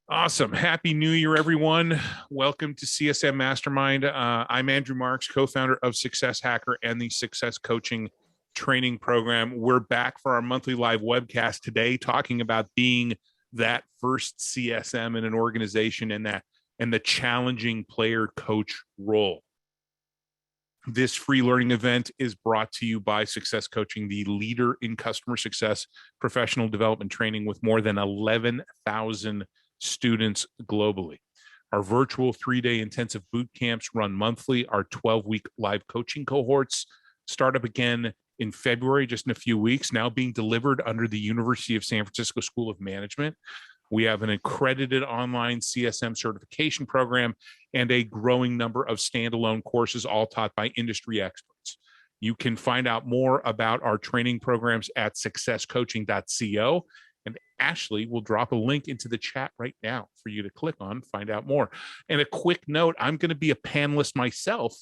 Awesome. Happy New Year, everyone. Welcome to CSM Mastermind. I'm Andrew Marks, co-founder of Success Hacker and the Success Coaching Training Program. We're back for our monthly live webcast today, talking about being that first CSM in an organization and the challenging player coach role. This free learning event is brought to you by Success Coaching, the leader in customer success professional development training with more than 11,000 students globally. Our virtual 3-day intensive boot camps run monthly. Our 12-week live coaching cohorts start up again in February, just in a few weeks, now being delivered under the University of San Francisco School of Management. We have an accredited online CSM certification program and a growing number of standalone courses, all taught by industry experts. You can find out more about our training programs at successcoaching.co. And Ashley will drop a link into the chat right now for you to click on, find out more. And a quick note, I'm going to be a panelist myself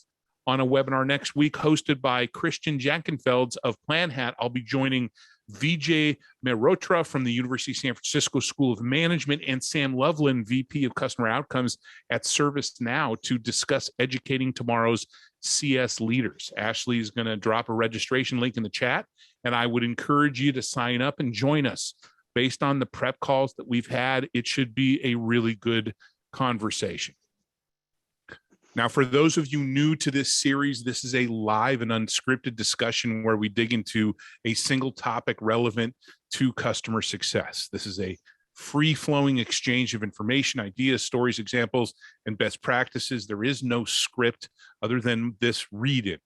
on a webinar next week hosted by Christian Jankenfelds of PlanHat. I'll be joining Vijay Mehrotra from the University of San Francisco School of Management and Sam Loveland, VP of Customer Outcomes at ServiceNow, to discuss educating tomorrow's CS leaders. Ashley is going to drop a registration link in the chat, and I would encourage you to sign up and join us. Based on the prep calls that we've had, it should be a really good conversation. Now, for those of you new to this series, this is a live and unscripted discussion where we dig into a single topic relevant to customer success. This is a free-flowing exchange of information, ideas, stories, examples, and best practices. There is no script other than this read-in.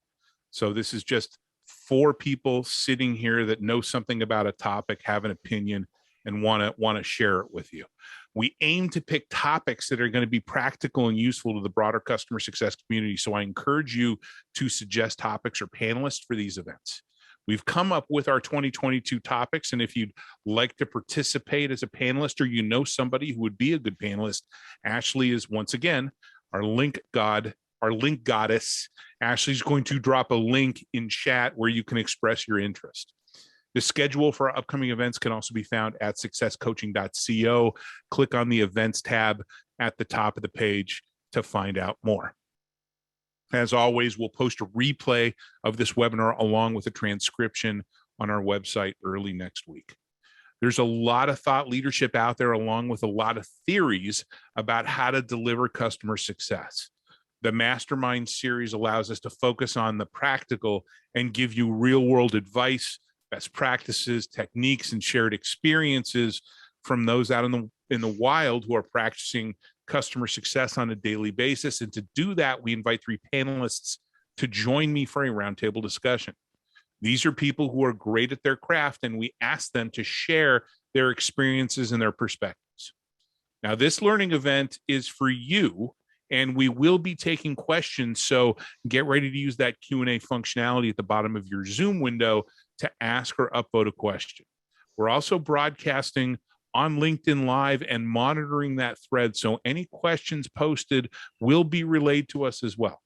So this is just 4 people sitting here that know something about a topic, have an opinion, and want to share it with you. We aim to pick topics that are going to be practical and useful to the broader customer success community. So I encourage you to suggest topics or panelists for these events. We've come up with our 2022 topics, and if you'd like to participate as a panelist or you know somebody who would be a good panelist, Ashley is once again our link goddess. Ashley's going to drop a link in chat where you can express your interest. The schedule for our upcoming events can also be found at successcoaching.co. Click on the events tab at the top of the page to find out more. As always, we'll post a replay of this webinar along with a transcription on our website early next week. There's a lot of thought leadership out there, along with a lot of theories about how to deliver customer success. The Mastermind series allows us to focus on the practical and give you real-world advice, best practices, techniques, and shared experiences from those out in the wild who are practicing customer success on a daily basis. And to do that, we invite 3 panelists to join me for a roundtable discussion. These are people who are great at their craft, and we ask them to share their experiences and their perspectives. Now, this learning event is for you, and we will be taking questions, so get ready to use that Q&A functionality at the bottom of your Zoom window to ask or upvote a question. We're also broadcasting on LinkedIn Live and monitoring that thread, so any questions posted will be relayed to us as well.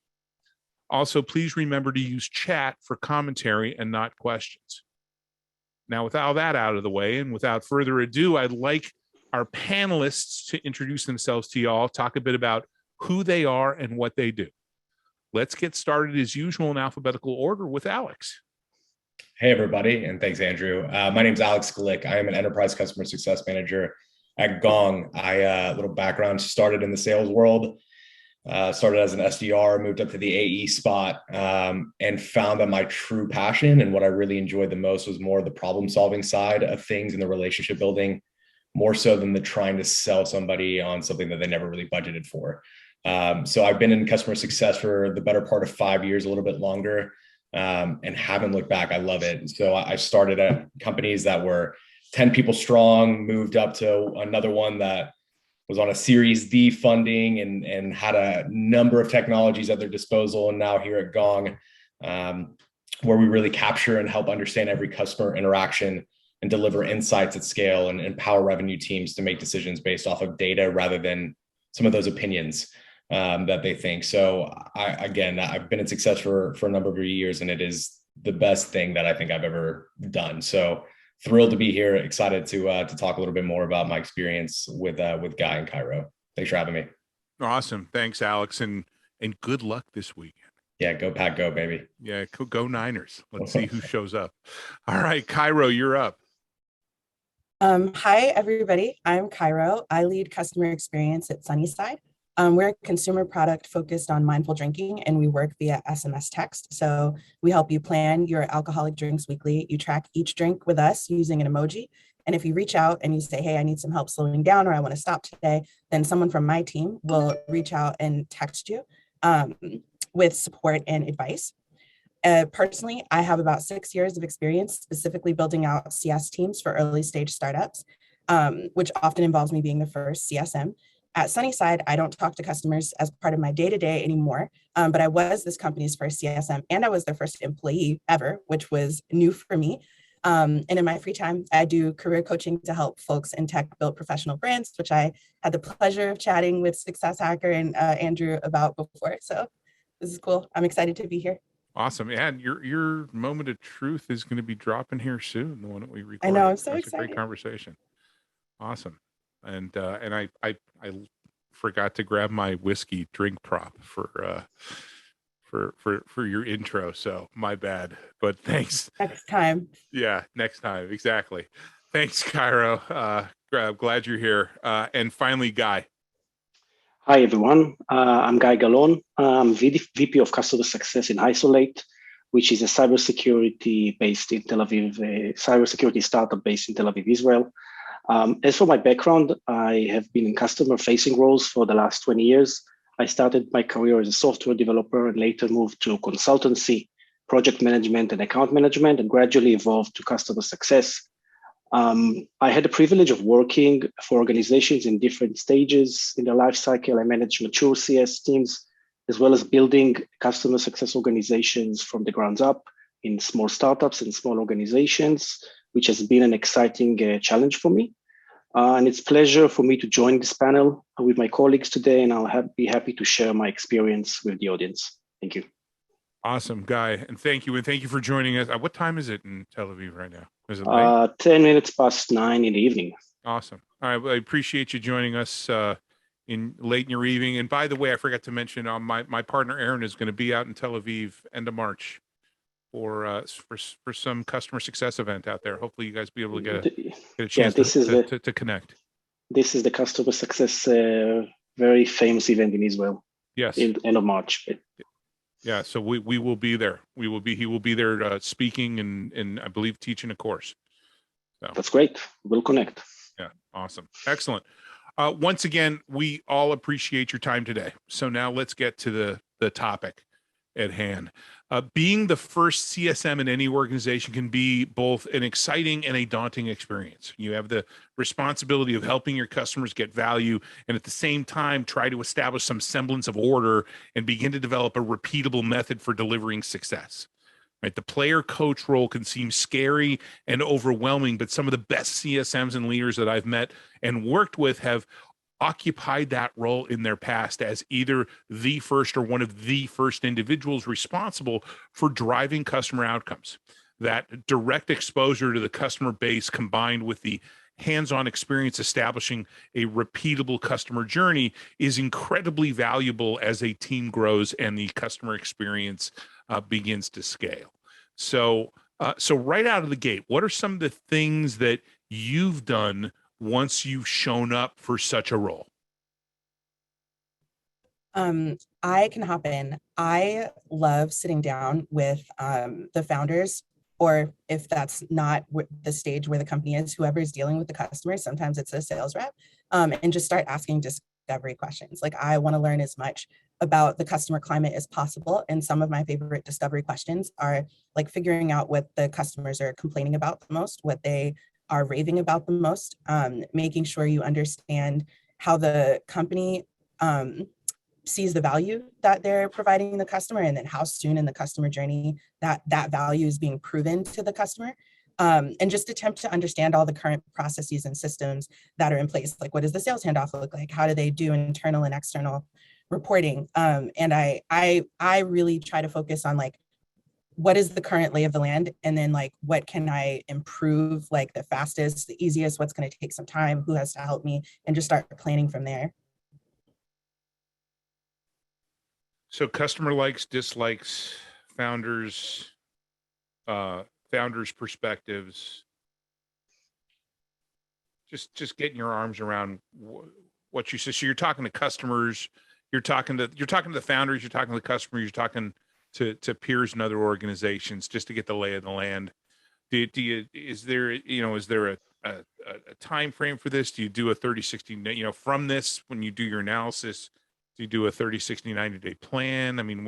Also, please remember to use chat for commentary and not questions. Now, with all that out of the way, and without further ado, I'd like our panelists to introduce themselves to you all, talk a bit about who they are and what they do. Let's get started as usual in alphabetical order with Alex. Hey, everybody, and thanks, Andrew. My name is Alex Glick. I am an enterprise customer success manager at Gong. Little background, started in the sales world, started as an SDR, moved up to the AE spot, and found that my true passion and what I really enjoyed the most was more the problem-solving side of things and the relationship building, more so than the trying to sell somebody on something that they never really budgeted for. So I've been in customer success for the better part of 5 years, a little bit longer. And haven't looked back. I love it. So I started at companies that were 10 people strong, moved up to another one that was on a Series D funding and had a number of technologies at their disposal. And now here at Gong, where we really capture and help understand every customer interaction and deliver insights at scale and empower revenue teams to make decisions based off of data rather than some of those opinions that they think. So I've been in success for a number of years, and it is the best thing that I think I've ever done. So Thrilled to be here. Excited to talk a little bit more about my experience with Guy and Cairo. Thanks for having me. Awesome. Thanks, Alex, and good luck this weekend. Yeah, go Pack, go baby. Yeah, go Niners. Let's see who shows up. All right, Cairo, you're up. Hi, everybody. I'm Cairo. I lead customer experience at Sunnyside. We're a consumer product focused on mindful drinking, and we work via SMS text. So we help you plan your alcoholic drinks weekly. You track each drink with us using an emoji. And if you reach out and you say, hey, I need some help slowing down, or I want to stop today, then someone from my team will reach out and text you with support and advice. Personally, I have about 6 years of experience specifically building out CS teams for early stage startups, which often involves me being the first CSM. At Sunnyside, I don't talk to customers as part of my day-to-day anymore, but I was this company's first CSM, and I was their first employee ever, which was new for me. And in my free time, I do career coaching to help folks in tech build professional brands, which I had the pleasure of chatting with Success Hacker and Andrew about before. So this is cool. I'm excited to be here. Awesome. And your moment of truth is going to be dropping here soon, the one that we recorded. I know, I'm so excited. excited. A great conversation. Awesome. And I forgot to grab my whiskey drink prop for your intro, so my bad. But thanks. Next time. Yeah, next time. Exactly. Thanks, Cairo. Glad you're here. And finally, Guy. Hi, everyone. I'm Guy Gallon. I'm VP of Customer Success in Isolate, which is a cybersecurity based in Tel Aviv, a cybersecurity startup based in Tel Aviv, Israel. As for my background, I have been in customer-facing roles for the last 20 years. I started my career as a software developer and later moved to consultancy, project management, and account management, and gradually evolved to customer success. I had the privilege of working for organizations in different stages in their life cycle. I managed mature CS teams, as well as building customer success organizations from the ground up in small startups and small organizations, which has been an exciting challenge for me. And it's a pleasure for me to join this panel with my colleagues today, and I'll be happy to share my experience with the audience. Thank you. Awesome, Guy. And thank you for joining us. What time is it in Tel Aviv right now? Is it late? 10 minutes past 9 in the evening. Awesome. All right. Well, I appreciate you joining us late in your evening. And by the way, I forgot to mention my partner Aaron is going to be out in Tel Aviv end of March for some customer success event out there. Hopefully you guys be able to get a chance to connect. This is the customer success very famous event in Israel. Yes. In end of March. Yeah, so we will be there. He will be there speaking and I believe teaching a course. So that's great. We'll connect. Yeah, awesome. Excellent. Once again, we all appreciate your time today. So now let's get to the topic at hand. Being the first CSM in any organization can be both an exciting and a daunting experience. You have the responsibility of helping your customers get value and at the same time try to establish some semblance of order and begin to develop a repeatable method for delivering success. Right? The player coach role can seem scary and overwhelming, but some of the best CSMs and leaders that I've met and worked with have occupied that role in their past as either the first or one of the first individuals responsible for driving customer outcomes. That direct exposure to the customer base combined with the hands-on experience establishing a repeatable customer journey is incredibly valuable as a team grows and the customer experience begins to scale. So right out of the gate, what are some of the things that you've done once you've shown up for such a role? I can hop in. I love sitting down with the founders, or if that's not the stage where the company is, whoever is dealing with the customer, sometimes it's a sales rep, and just start asking discovery questions. Like, I want to learn as much about the customer climate as possible. And some of my favorite discovery questions are like figuring out what the customers are complaining about the most, what they are raving about the most, making sure you understand how the company sees the value that they're providing the customer, and then how soon in the customer journey that value is being proven to the customer. And just attempt to understand all the current processes and systems that are in place. Like, what does the sales handoff look like? How do they do internal and external reporting? And I really try to focus on like what is the current lay of the land, and then like what can I improve like the fastest, the easiest, what's going to take some time, who has to help me, and just start planning from there. So customer likes, dislikes, founders, founders' perspectives. Just getting your arms around what you said. So you're talking to customers, you're talking to the founders, you're talking to the customers, you're talking to peers and other organizations just to get the lay of the land. Is there a time frame for this? Do you do a 30, 60, from this, when you do your analysis, do you do a 30, 60, 90-day plan? I mean,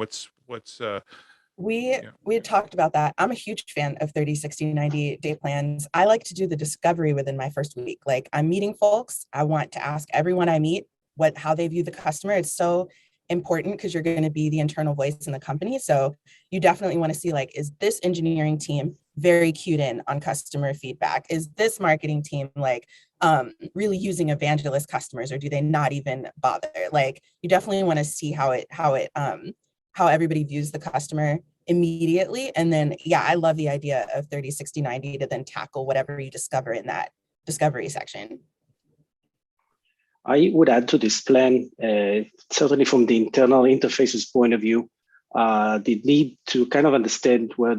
we had talked about that. I'm a huge fan of 30, 60, 90-day plans. I like to do the discovery within my first week. Like, I'm meeting folks. I want to ask everyone I meet how they view the customer. It's so important because you're going to be the internal voice in the company. So you definitely want to see, like, is this engineering team very cued in on customer feedback? Is this marketing team like really using evangelist customers, or do they not even bother? Like, you definitely want to see how everybody views the customer immediately. And then, yeah, I love the idea of 30, 60, 90 to then tackle whatever you discover in that discovery section. I would add to this plan, certainly from the internal interfaces point of view, the need to kind of understand where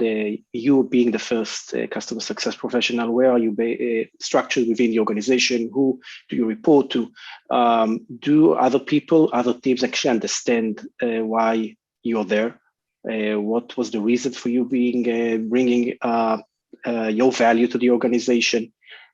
you being the first customer success professional, where are you structured within the organization? Who do you report to? Do other people, other teams actually understand why you're there? What was the reason for you bringing your value to the organization?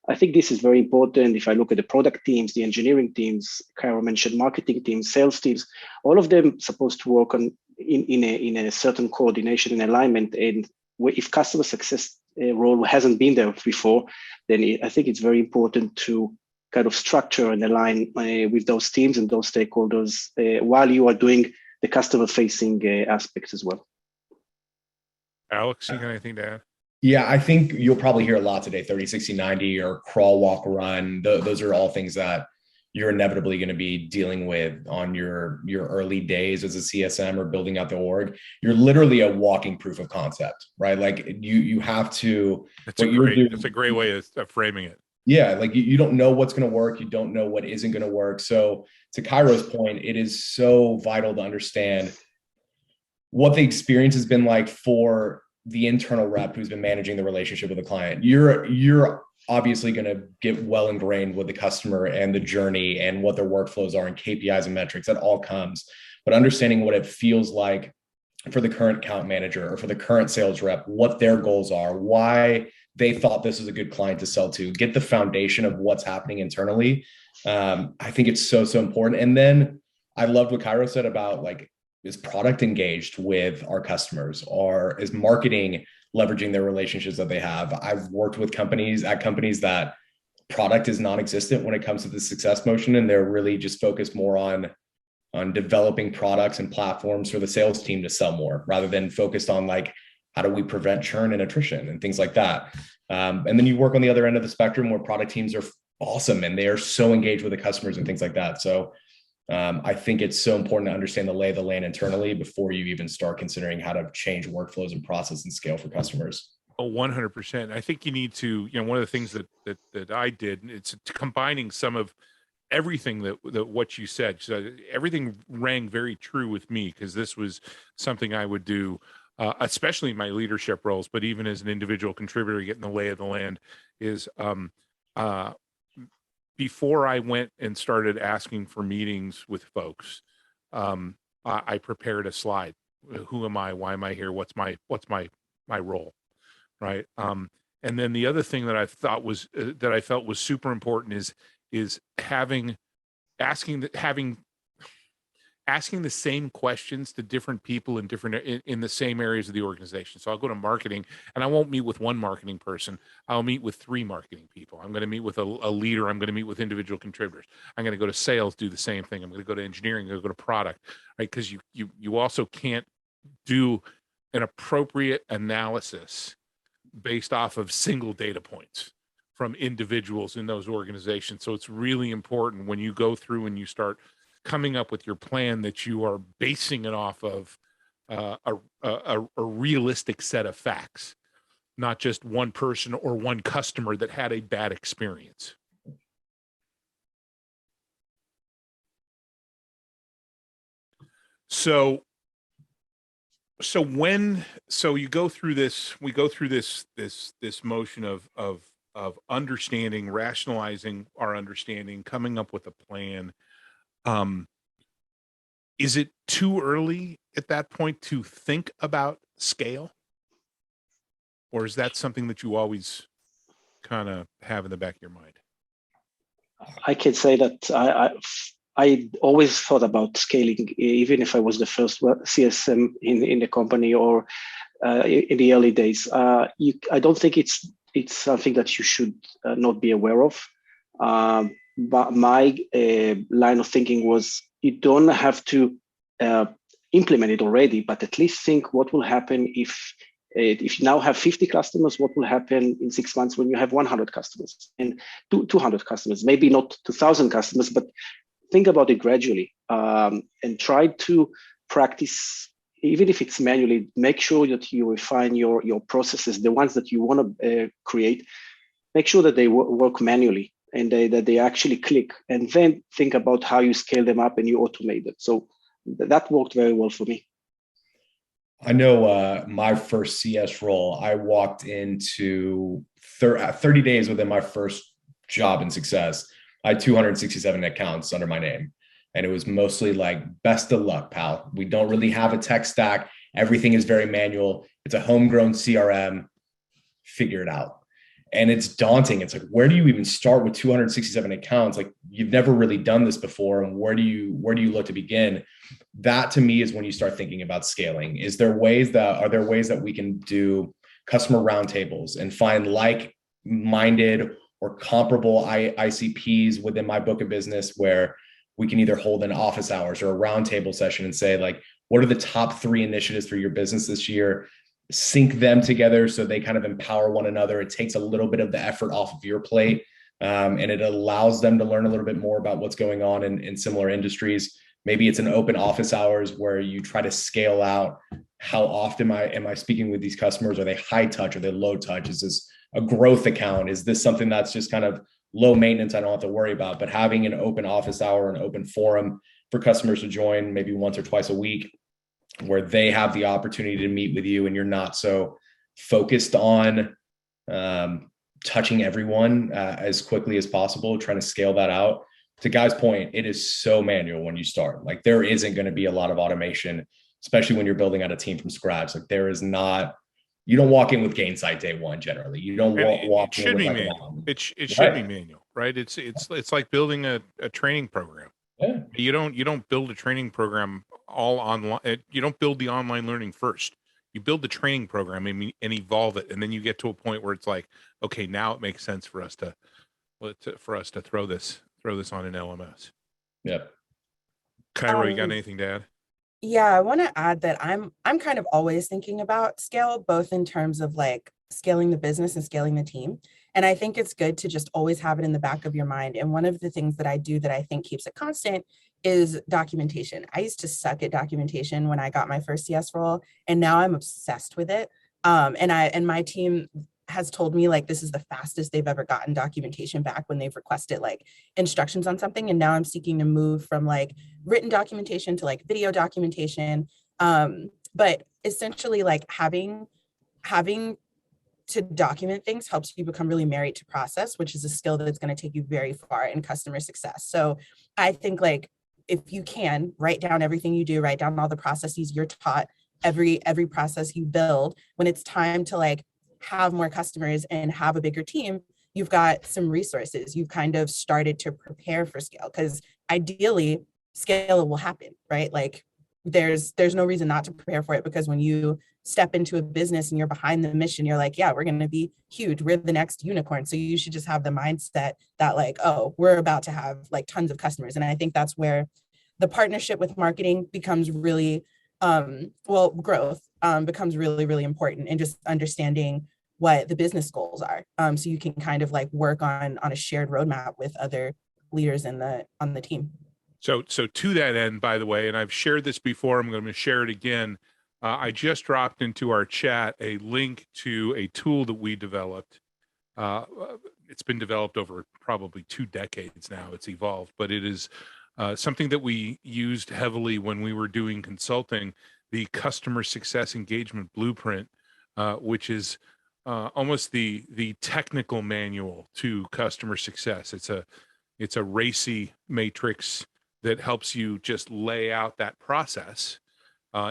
I think this is very important. If I look at the product teams, the engineering teams, Cairo mentioned marketing teams, sales teams, all of them supposed to work in a certain coordination and alignment. And if customer success role hasn't been there before, then I think it's very important to kind of structure and align with those teams and those stakeholders while you are doing the customer-facing aspects as well. Alex, you got anything to add? Yeah, I think you'll probably hear a lot today, 30, 60, 90, or crawl, walk, run. Those are all things that you're inevitably going to be dealing with on your early days as a CSM or building out the org. You're literally a walking proof of concept, right? Like you have to. That's a great way of framing it. Yeah, like you don't know what's going to work. You don't know what isn't going to work. So to Cairo's point, it is so vital to understand what the experience has been like for the internal rep who's been managing the relationship with the client. You're obviously going to get well ingrained with the customer and the journey and what their workflows are and KPIs and metrics. That all comes. But understanding what it feels like for the current account manager or for the current sales rep, what their goals are, why they thought this was a good client to sell to, get the foundation of what's happening internally. I think it's so important. And then I loved what Cairo said about, like, is product engaged with our customers, or is marketing leveraging their relationships that they have? I've worked with companies that product is non-existent when it comes to the success motion, and they're really just focused more on developing products and platforms for the sales team to sell more, rather than focused on, like, how do we prevent churn and attrition and things like that. And then you work on the other end of the spectrum where product teams are awesome and they are so engaged with the customers and things like that. So I think it's so important to understand the lay of the land internally before you even start considering how to change workflows and process and scale for customers. Oh, 100%. I think you need to, one of the things that I did, it's combining some of everything that what you said. So everything rang very true with me, because this was something I would do, especially in my leadership roles, but even as an individual contributor, getting the lay of the land is, before I went and started asking for meetings with folks, I prepared a slide. Who am I? Why am I here? What's my role, right? And then the other thing that I thought was that I felt was super important is asking the same questions to different people in the same areas of the organization. So I'll go to marketing, and I won't meet with one marketing person. I'll meet with 3 marketing people. I'm going to meet with a leader. I'm going to meet with individual contributors. I'm going to go to sales, do the same thing. I'm going to go to engineering, I'm going to go to product, right? Because you also can't do an appropriate analysis based off of single data points from individuals in those organizations. So it's really important when you go through and you start coming up with your plan that you are basing it off of a realistic set of facts, not just one person or one customer that had a bad experience. So you go through this, we go through this motion of understanding, rationalizing our understanding, coming up with a plan. Is it too early at that point to think about scale? Or is that something that you always kind of have in the back of your mind? I can say that I always thought about scaling, even if I was the first CSM in the company or in the early days. I don't think it's something that you should not be aware of. But my line of thinking was you don't have to implement it already, but at least think what will happen if you now have 50 customers, what will happen in 6 months when you have 100 customers and 200 customers, maybe not 2,000 customers, but think about it gradually and try to practice, even if it's manually, make sure that you refine your processes, the ones that you want to create, make sure that they work manually and that they actually click, and then think about how you scale them up and you automate them. So that worked very well for me. I know my first CS role, I walked into 30 days within my first job in success. I had 267 accounts under my name. And it was mostly like, best of luck, pal. We don't really have a tech stack. Everything is very manual. It's a homegrown CRM. Figure it out. And it's daunting. It's like, where do you even start with 267 accounts? Like, you've never really done this before. And where do you look to begin? That to me is when you start thinking about scaling. Are there ways that we can do customer roundtables and find like-minded or comparable ICPs within my book of business, where we can either hold an office hours or a roundtable session and say, like, what are the top 3 initiatives for your business this year? Sync them together so they kind of empower one another. It takes a little bit of the effort off of your plate, and it allows them to learn a little bit more about what's going on in similar industries. Maybe it's an open office hours where you try to scale out how often am I speaking with these customers? Are they high touch? Are they low touch? Is this a growth account? Is this something that's just kind of low maintenance I don't have to worry about? But having an open office hour, an open forum for customers to join maybe once or twice a week, where they have the opportunity to meet with you and you're not so focused on touching everyone as quickly as possible, trying to scale that out. To Guy's point, it is so manual when you start. Like, there isn't going to be a lot of automation, especially when you're building out a team from scratch. Like, there is not, you don't walk in with Gainsight day one. Generally, you don't walk in with like manual. It should be manual, right? It's like building a training program. Yeah. You don't build a training program all online. You don't build the online learning first. You build the training program and evolve it, and then you get to a point where it's like, okay, now it makes sense for us to throw this on an LMS. Yep. Cairo, you got anything to add? Yeah, I want to add that I'm kind of always thinking about scale, both in terms of like scaling the business and scaling the team. And I think it's good to just always have it in the back of your mind. And one of the things that I do that I think keeps it constant is documentation. I used to suck at documentation when I got my first CS role, and now I'm obsessed with it. And my team has told me like this is the fastest they've ever gotten documentation back when they've requested like instructions on something. And now I'm seeking to move from like written documentation to like video documentation. But essentially like having to document things helps you become really married to process, which is a skill that's going to take you very far in customer success. So I think like if you can write down everything you do, write down all the processes you're taught, every process you build, when it's time to like have more customers and have a bigger team, you've got some resources. You've kind of started to prepare for scale, because ideally scale will happen, right? Like there's no reason not to prepare for it, because when you step into a business and you're behind the mission, you're like, yeah, we're going to be huge. We're the next unicorn. So you should just have the mindset that like, oh, we're about to have like tons of customers. And I think that's where the partnership with marketing becomes really, growth becomes really, really important, and just understanding what the business goals are. So you can kind of like work on a shared roadmap with other leaders on the team. So to that end, by the way, and I've shared this before, I'm going to share it again. I just dropped into our chat a link to a tool that we developed. It's been developed over probably 2 decades now. It's evolved, but it is something that we used heavily when we were doing consulting, the customer success engagement blueprint, which is almost the technical manual to customer success. It's a racy matrix that helps you just lay out that process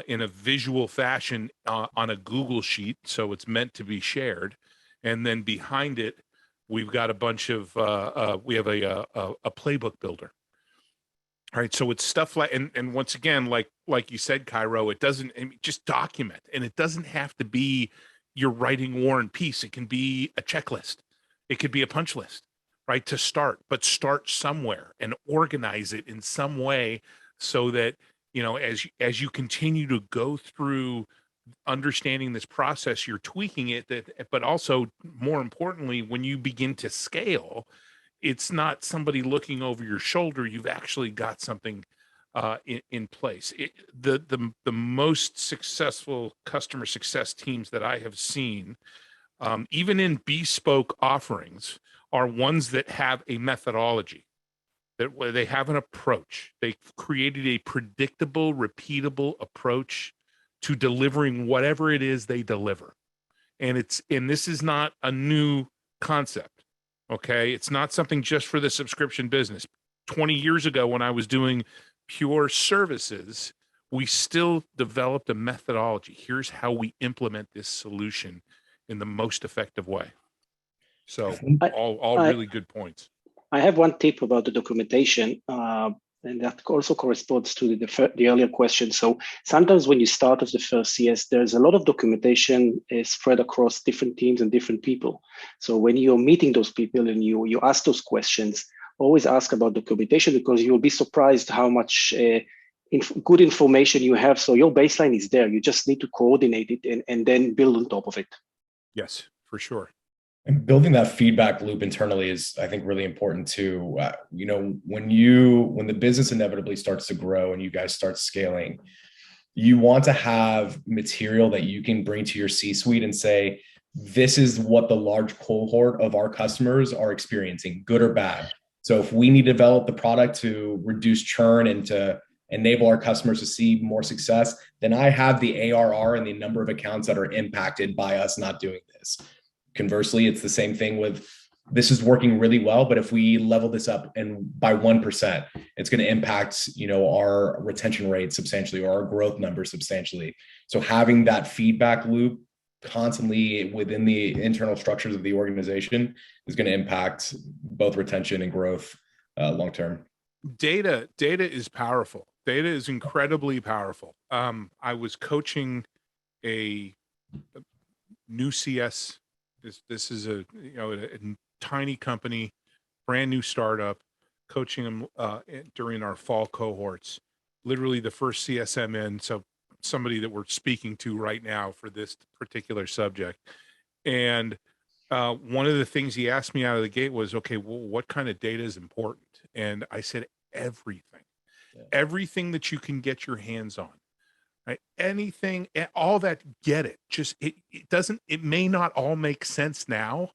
in a visual fashion on a Google sheet. So it's meant to be shared. And then behind it, we've got a bunch of, we have a playbook builder. All right. So it's stuff like, and once again, like you said, Cairo, it doesn't, just document, and it doesn't have to be you're writing War and Peace. It can be a checklist. It could be a punch list, right? To start, but start somewhere and organize it in some way so that, as you continue to go through understanding this process, you're tweaking it, but also more importantly, when you begin to scale, it's not somebody looking over your shoulder. You've actually got something in place. The most successful customer success teams that I have seen, even in bespoke offerings, are ones that have a methodology, that they have an approach. They've created a predictable, repeatable approach to delivering whatever it is they deliver. And this is not a new concept. Okay. It's not something just for the subscription business. 20 years ago, when I was doing pure services, we still developed a methodology. Here's how we implement this solution in the most effective way. So all really good points. I have one tip about the documentation, and that also corresponds to the earlier question. So sometimes when you start as the first CS, there's a lot of documentation spread across different teams and different people. So when you're meeting those people and you ask those questions, always ask about documentation, because you'll be surprised how much good information you have. So your baseline is there. You just need to coordinate it and then build on top of it. Yes, for sure. And building that feedback loop internally is, I think, really important too. When the business inevitably starts to grow and you guys start scaling, you want to have material that you can bring to your C-suite and say, this is what the large cohort of our customers are experiencing, good or bad. So if we need to develop the product to reduce churn and to enable our customers to see more success, then I have the ARR and the number of accounts that are impacted by us not doing this. Conversely, it's the same thing with, this is working really well, but if we level this up and by 1%, it's going to impact, our retention rate substantially or our growth numbers substantially. So having that feedback loop constantly within the internal structures of the organization is going to impact both retention and growth long term. Data is powerful. Data is incredibly powerful. I was coaching a new CS. This is a tiny company, brand new startup, coaching them during our fall cohorts. Literally the first CSM in, so somebody that we're speaking to right now for this particular subject. And one of the things he asked me out of the gate was, okay, well, what kind of data is important? And I said, everything that you can get your hands on. Right? Anything, all that, get it. Just it may not all make sense now,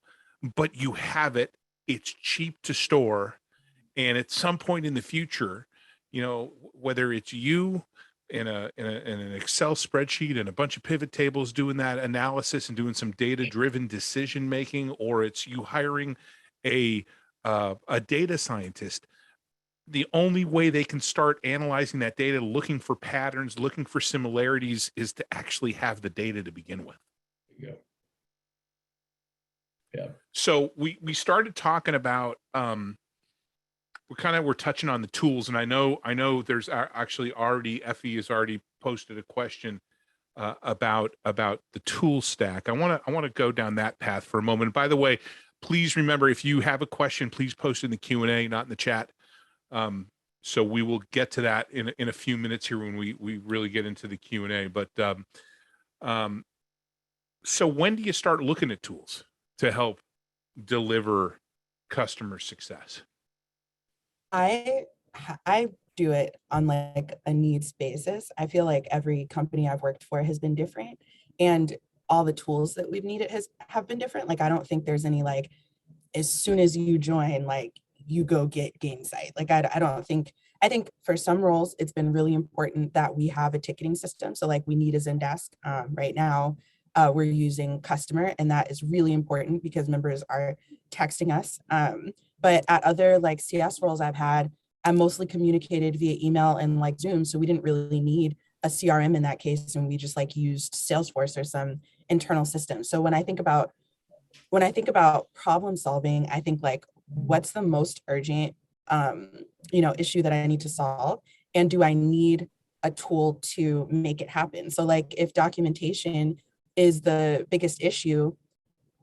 but you have it. It's cheap to store. And at some point in the future, whether it's you in an Excel spreadsheet and a bunch of pivot tables doing that analysis and doing some data-driven decision making, or it's you hiring a data scientist, the only way they can start analyzing that data, looking for patterns, looking for similarities, is to actually have the data to begin with. Yeah. So we started talking about we're touching on the tools, and I know there's actually already, Effie has already posted a question about the tool stack. I want to go down that path for a moment. By the way, please remember, if you have a question, please post in the Q&A, not in the chat. So we will get to that in a few minutes here when we really get into the Q&A. But so when do you start looking at tools to help deliver customer success? I do it on like a needs basis. I feel like every company I've worked for has been different, and all the tools that we've needed have been different. Like I don't think there's any like as soon as you join, like you go get Gainsight. Like I don't think, I think for some roles, it's been really important that we have a ticketing system. So like we need a Zendesk. Right now, we're using Customer, and that is really important because members are texting us. But at other like CS roles I've had, I mostly communicated via email and like Zoom. So we didn't really need a CRM in that case. And we just like used Salesforce or some internal system. So when I think about problem solving, I think like, what's the most urgent, issue that I need to solve? And do I need a tool to make it happen? So like if documentation is the biggest issue,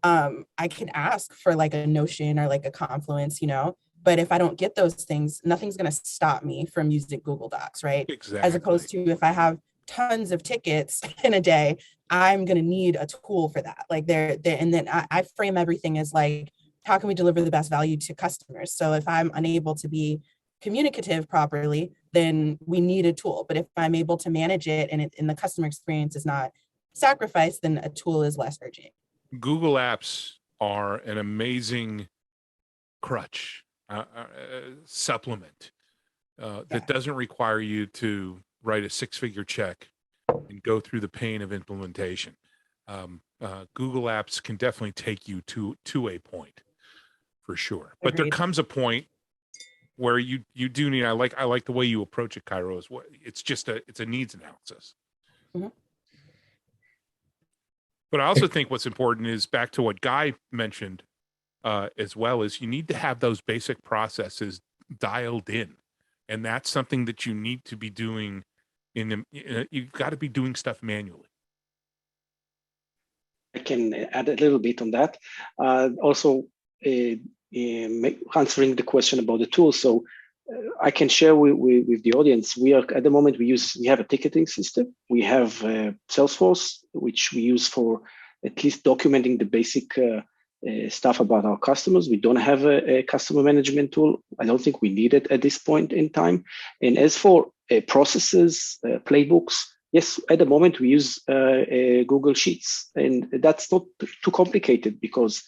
I can ask for like a Notion or like a Confluence, but if I don't get those things, nothing's going to stop me from using Google Docs, right? Exactly. As opposed to if I have tons of tickets in a day, I'm going to need a tool for that. Like and then I frame everything as like, how can we deliver the best value to customers? So if I'm unable to be communicative properly, then we need a tool. But if I'm able to manage it and the customer experience is not sacrificed, then a tool is less urgent. Google Apps are an amazing crutch, supplement that doesn't require you to write a six-figure check and go through the pain of implementation. Google Apps can definitely take you to a point, for sure. But Agreed. there comes a point where you do need. I like the way you approach it, Cairo. It's a needs analysis. Mm-hmm. But I also think what's important is back to what Guy mentioned, as well, is you need to have those basic processes dialed in, and that's something that you need to be doing. You've got to be doing stuff manually. I can add a little bit on that. Also, answering the question about the tools. So I can share with the audience. We are at the moment we have a ticketing system. We have Salesforce, which we use for at least documenting the basic stuff about our customers. We don't have a customer management tool. I don't think we need it at this point in time. And as for processes, playbooks, yes, at the moment we use Google Sheets, and that's not too complicated because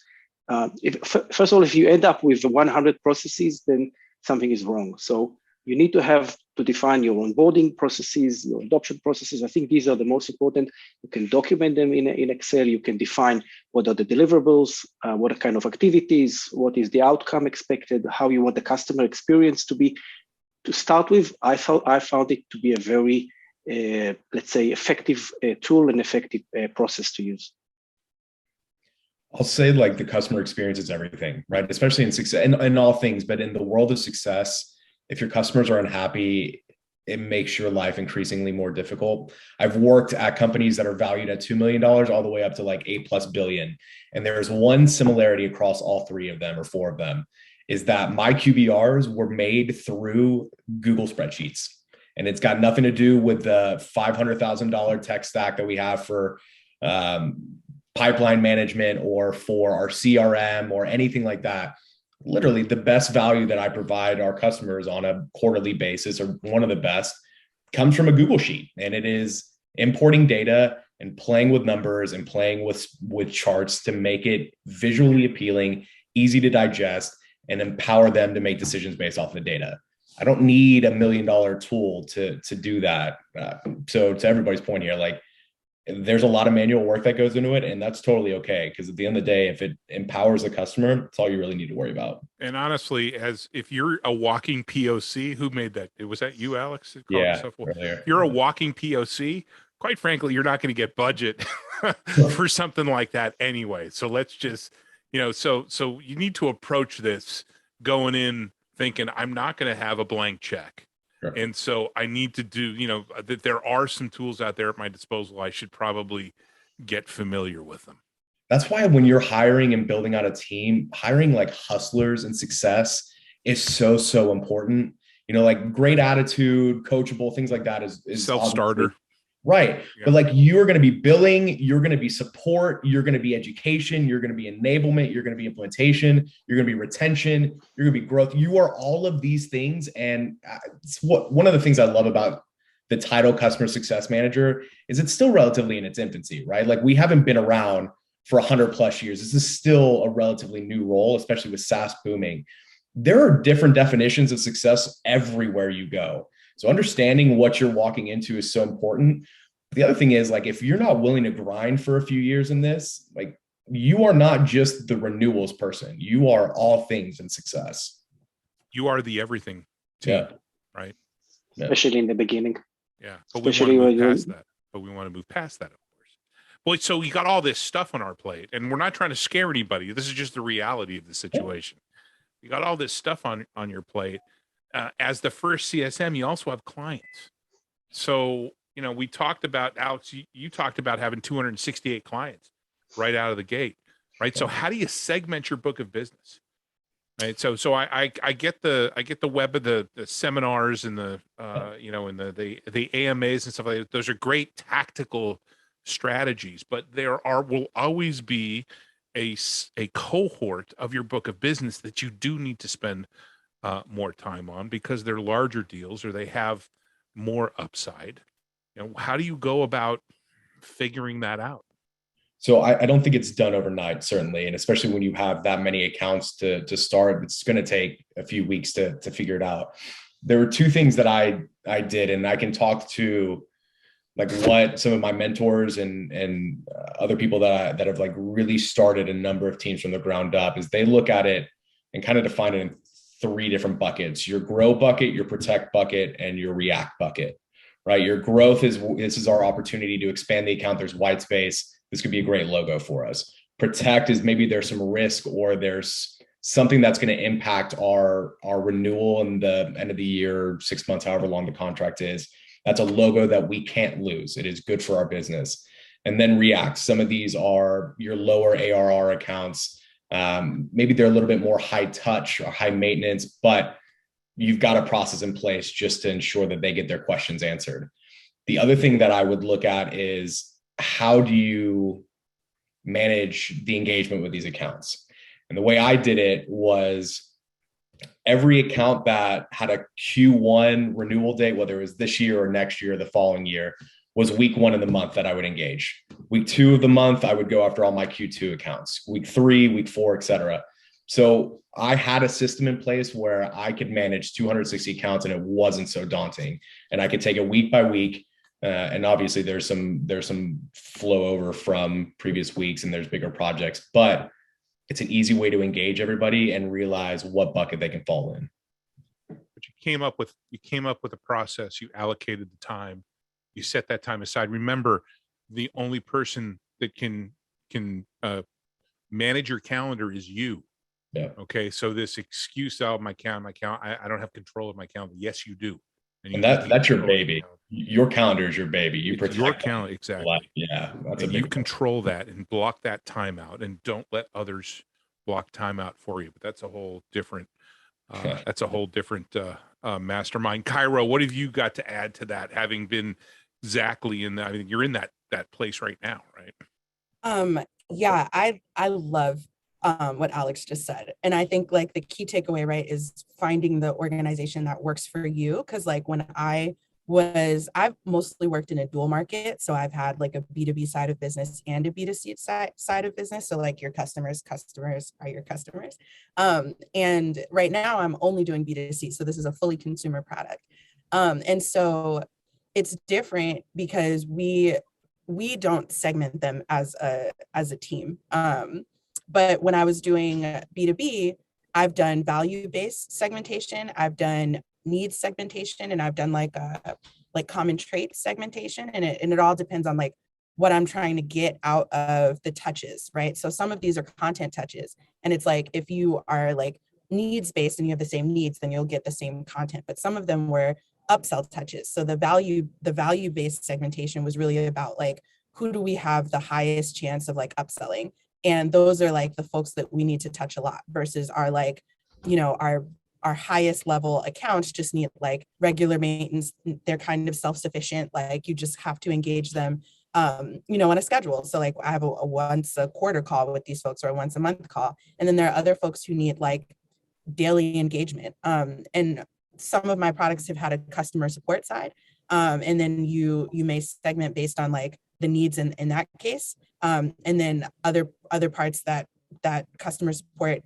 first of all, if you end up with 100 processes, then something is wrong. So you need to define your onboarding processes, your adoption processes. I think these are the most important. You can document them in Excel. You can define what are the deliverables, what are kind of activities, what is the outcome expected, how you want the customer experience to be. To start with, I found it to be a very, let's say, effective tool and effective process to use. I'll say like the customer experience is everything, right? Especially in success, in all things, but in the world of success, if your customers are unhappy, it makes your life increasingly more difficult. I've worked at companies that are valued at $2 million all the way up to like $8+ billion. And there's one similarity across all three of them or four of them is that my QBRs were made through Google spreadsheets. And it's got nothing to do with the $500,000 tech stack that we have for pipeline management or for our CRM or anything like that. Literally the best value that I provide our customers on a quarterly basis, or one of the best, comes from a Google sheet. And it is importing data and playing with numbers and playing with charts to make it visually appealing, easy to digest, and empower them to make decisions based off of the data. I don't need $1 million tool to do that. So to everybody's point here, like, there's a lot of manual work that goes into it, and that's totally okay. Because at the end of the day, if it empowers the customer, that's all you really need to worry about. And honestly, if you're a walking POC, who made that? Was that you, Alex? Yeah. If you're a walking POC, quite frankly, you're not going to get budget for something like that anyway. So let's just, so you need to approach this going in thinking, I'm not going to have a blank check. Sure. And so I need to do, that there are some tools out there at my disposal. I should probably get familiar with them. That's why when you're hiring and building out a team, hiring like hustlers and success is so, so important. Like great attitude, coachable, things like that is self-starter. Right. Yeah. But like you're going to be billing, you're going to be support, you're going to be education, you're going to be enablement, you're going to be implementation, you're going to be retention, you're going to be growth. You are all of these things. And it's one of the things I love about the title customer success manager is it's still relatively in its infancy, right? Like we haven't been around for 100+ years. This is still a relatively new role, especially with SaaS booming. There are different definitions of success everywhere you go. So understanding what you're walking into is so important. The other thing is, like, if you're not willing to grind for a few years in this, like, you are not just the renewals person. You are all things in success. You are the everything team, right? Especially in the beginning. Yeah, but we want to move past that. But we want to move past that, of course. Well, so we got all this stuff on our plate, and we're not trying to scare anybody. This is just the reality of the situation. You got all this stuff on your plate. As the first CSM, you also have clients. So, you know, we talked about, Alex, you talked about having 268 clients right out of the gate, right? So how do you segment your book of business? Right. So I get the web of the seminars and the you know, and the AMAs and stuff like that. Those are great tactical strategies, but will always be a cohort of your book of business that you do need to spend more time on because they're larger deals or they have more upside. You know, how do you go about figuring that out? So I don't think it's done overnight, certainly. And especially when you have that many accounts to start, it's going to take a few weeks to figure it out. There were two things that I did, and I can talk to like what some of my mentors and other people that have like really started a number of teams from the ground up is they look at it and kind of define it in 3 different buckets: your grow bucket, your protect bucket, and your react bucket, right? Your growth this is our opportunity to expand the account. There's white space. This could be a great logo for us. Protect is maybe there's some risk or there's something that's going to impact our renewal in the end of the year, 6 months, however long the contract is. That's a logo that we can't lose. It is good for our business. And then react. Some of these are your lower ARR accounts. Maybe they're a little bit more high touch or high maintenance, but you've got a process in place just to ensure that they get their questions answered. The other thing that I would look at is how do you manage the engagement with these accounts? And the way I did it was every account that had a Q1 renewal date, whether it was this year or next year or the following year, was week 1 of the month that I would engage. Week 2 of the month, I would go after all my Q2 accounts. Week 3, week 4, etc. So I had a system in place where I could manage 260 accounts and it wasn't so daunting. And I could take it week by week. And obviously there's some flow over from previous weeks and there's bigger projects, but it's an easy way to engage everybody and realize what bucket they can fall in. But you came up with a process, you allocated the time, you set that time aside. Remember, the only person that can manage your calendar is you. Yeah. Okay. So this excuse, my calendar, I don't have control of my calendar. Yes, you do. And that's your baby. Your calendar is your baby. You protect your calendar. Exactly. Yeah. That's and you control that and block that time out and don't let others block time out for you. But that's a whole different, mastermind. Cairo, what have you got to add to that? Having been exactly in that, I mean, you're in that place right now, right? Yeah, I love what Alex just said. And I think like the key takeaway, right, is finding the organization that works for you. Cause like when I've mostly worked in a dual market. So I've had like a B2B side of business and a B2C side of business. So like your customers are your customers. And right now I'm only doing B2C. So this is a fully consumer product. And so it's different because we don't segment them as a team. But when I was doing B2B, I've done value-based segmentation, I've done needs segmentation, and I've done like common trait segmentation. And it all depends on like what I'm trying to get out of the touches, right? So some of these are content touches. And it's like, if you are like needs-based and you have the same needs, then you'll get the same content. But some of them were upsell touches. So the value-based segmentation was really about like, who do we have the highest chance of like upselling? And those are like the folks that we need to touch a lot versus our like, you know, our our highest level accounts just need like regular maintenance. They're kind of self-sufficient. Like you just have to engage them, on a schedule. So like I have a once a quarter call with these folks or a once a month call. And then there are other folks who need like daily engagement. And some of my products have had a customer support side. And then you may segment based on like the needs in that case. And then other parts that customer support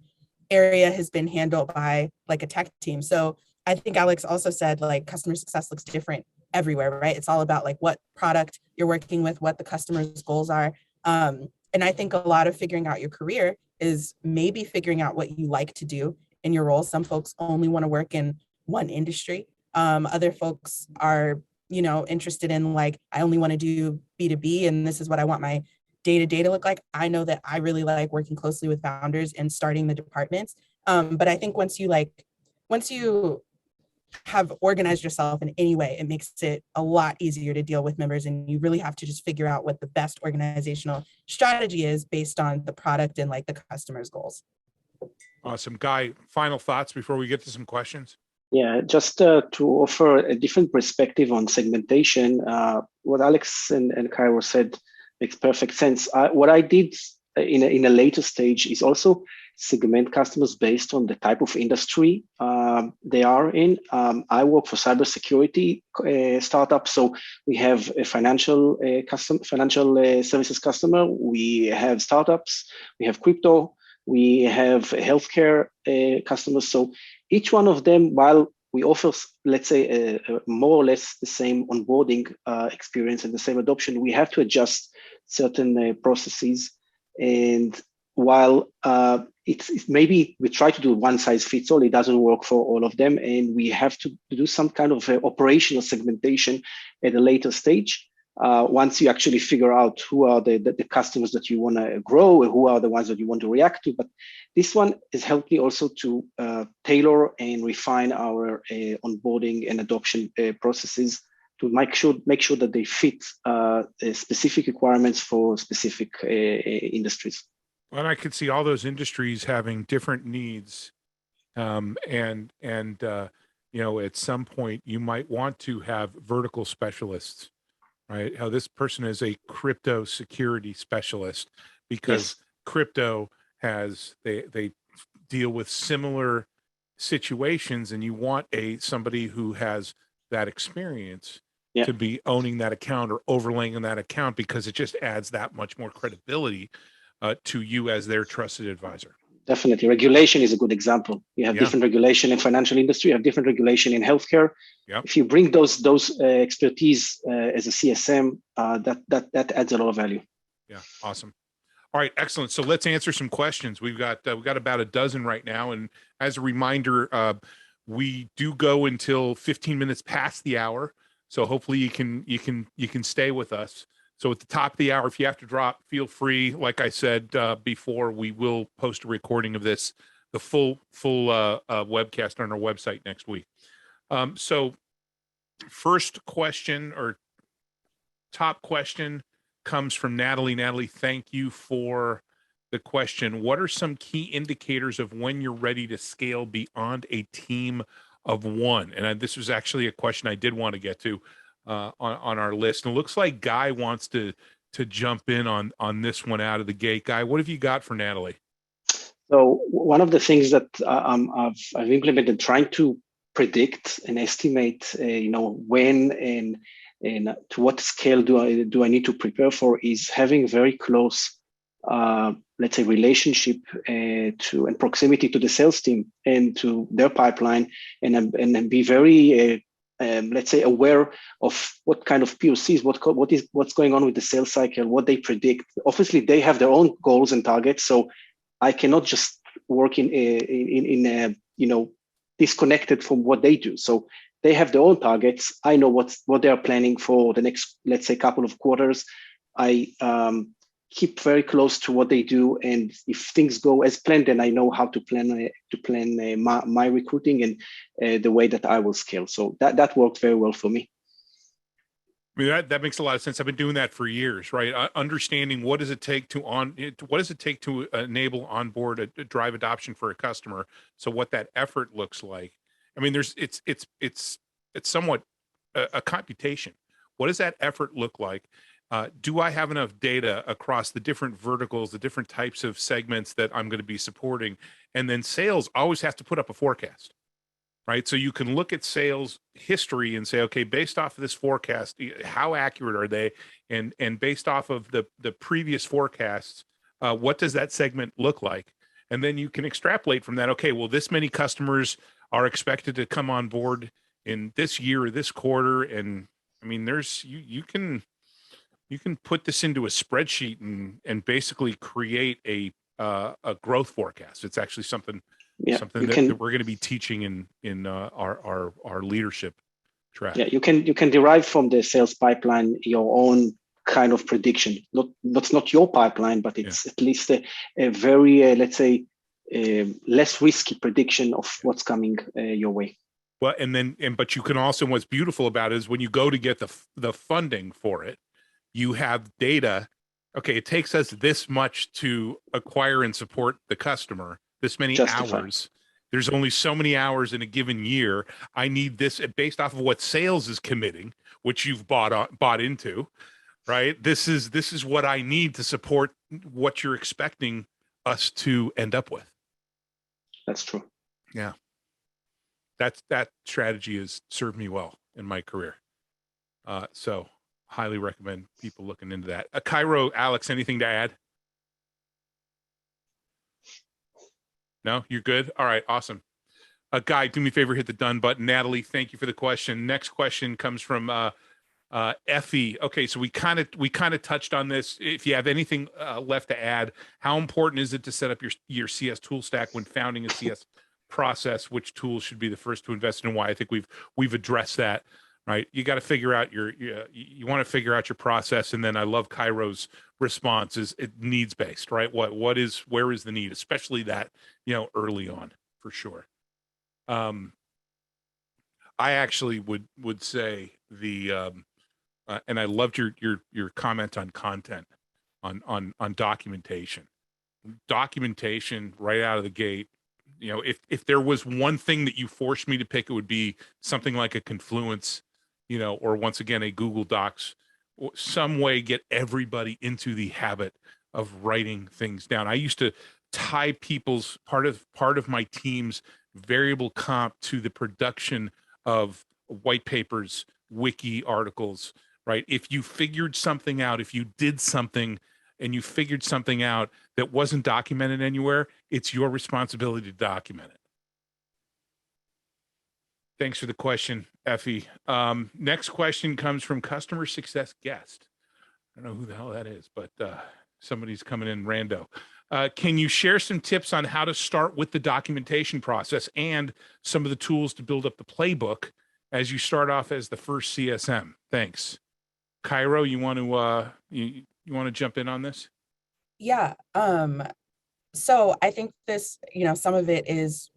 area has been handled by like a tech team. So I think Alex also said like customer success looks different everywhere, right? It's all about like what product you're working with, what the customer's goals are. And I think a lot of figuring out your career is maybe figuring out what you like to do in your role. Some folks only want to work in one industry. Other folks are, interested in like, I only want to do B2B and this is what I want my day-to-day to look like. I know that I really like working closely with founders and starting the departments. But I think once you have organized yourself in any way, it makes it a lot easier to deal with members. And you really have to just figure out what the best organizational strategy is based on the product and like the customer's goals. Awesome. Guy, final thoughts before we get to some questions? Yeah, just to offer a different perspective on segmentation, what Alex and Cairo said makes perfect sense. What I did in a later stage is also segment customers based on the type of industry they are in. I work for cybersecurity startups, so we have a financial services customer. We have startups. We have crypto. We have healthcare customers. So each one of them, while we offer, let's say, a more or less the same onboarding experience and the same adoption, we have to adjust certain processes. And while it's maybe we try to do one size fits all, it doesn't work for all of them. And we have to do some kind of operational segmentation at a later stage. Once you actually figure out who are the customers that you want to grow and who are the ones that you want to react to. But this one has helped me also to tailor and refine our onboarding and adoption processes to make sure that they fit specific requirements for specific industries. Well, I could see all those industries having different needs, and at some point you might want to have vertical specialists. Right? How this person is a crypto security specialist because crypto has they deal with similar situations, and you want somebody who has that experience to be owning that account or overlaying on that account, because it just adds that much more credibility to you as their trusted advisor. Definitely. Regulation is a good example. You have different regulation in financial industry, you have different regulation in healthcare. Yep. If you bring those expertise as a CSM, that adds a lot of value. Yeah, awesome. All right, excellent. So let's answer some questions. We've got about a dozen right now, and as a reminder, we do go until 15 minutes past the hour. So hopefully you can stay with us. So at the top of the hour, if you have to drop, feel free. Like I said before, we will post a recording of this, the full webcast on our website next week. So first question or top question comes from Natalie. Natalie, thank you for the question. What are some key indicators of when you're ready to scale beyond a team of one? And this was actually a question I did want to get to on our list. And it looks like Guy wants to jump in on this one out of the gate. Guy, what have you got for Natalie? So one of the things that I've implemented, trying to predict and estimate, when and to what scale do I need to prepare for, is having very close, let's say, relationship and proximity to the sales team and to their pipeline, and be very let's say, aware of what kind of POCs, what's going on with the sales cycle, what they predict. Obviously, they have their own goals and targets, so I cannot just work in disconnected from what they do. So they have their own targets. I know what they are planning for the next, let's say, couple of quarters. I keep very close to what they do, and if things go as planned, then I know how to plan my recruiting and the way that I will scale. So that worked very well for me. I mean, that makes a lot of sense. I've been doing that for years, right? Understanding what does it take to enable onboard a drive adoption for a customer. So what that effort looks like. I mean, it's somewhat a computation. What does that effort look like? Do I have enough data across the different verticals, the different types of segments that I'm going to be supporting? And then sales always has to put up a forecast. Right. So you can look at sales history and say, okay, based off of this forecast, how accurate are they? And based off of the previous forecasts, what does that segment look like? And then you can extrapolate from that. Okay, well, this many customers are expected to come on board in this year or this quarter. And I mean, there's you can put this into a spreadsheet and basically create a growth forecast. It's actually something that we're going to be teaching in our leadership track. Yeah, you can derive from the sales pipeline your own kind of prediction. That's not your pipeline, but it's at least a very let's say less risky prediction of what's coming your way. Well, but you can also, what's beautiful about it is when you go to get the funding for it, you have data. Okay, it takes us this much to acquire and support the customer. This many hours. There's only so many hours in a given year. I need this based off of what sales is committing, which you've bought into, right? This is what I need to support what you're expecting us to end up with. That's true. Yeah. That strategy has served me well in my career. So highly recommend people looking into that. Cairo, Alex, anything to add? No, you're good. All right, awesome. Guy, do me a favor, hit the done button. Natalie, thank you for the question. Next question comes from Effie. Okay, so we kind of touched on this. If you have anything left to add, how important is it to set up your CS tool stack when founding a CS process? Which tools should be the first to invest in? Why? I think we've addressed that. Right, you got to figure out you want to figure out your process, and then I love Cairo's response is it needs based, right? Where is the need, especially that early on for sure. I actually would say and I loved your comment on content, on documentation right out of the gate. If there was one thing that you forced me to pick, it would be something like a Confluence. Or once again, a Google Docs, some way get everybody into the habit of writing things down. I used to tie people's part of my team's variable comp to the production of white papers, wiki articles, right? If you figured something out, if you did something and you figured something out that wasn't documented anywhere, it's your responsibility to document it. Thanks for the question, Effie. Next question comes from customer success guest. I don't know who the hell that is, but somebody's coming in rando. Can you share some tips on how to start with the documentation process and some of the tools to build up the playbook as you start off as the first CSM? Thanks. Cairo, you want to jump in on this? Yeah. So I think this, some of it is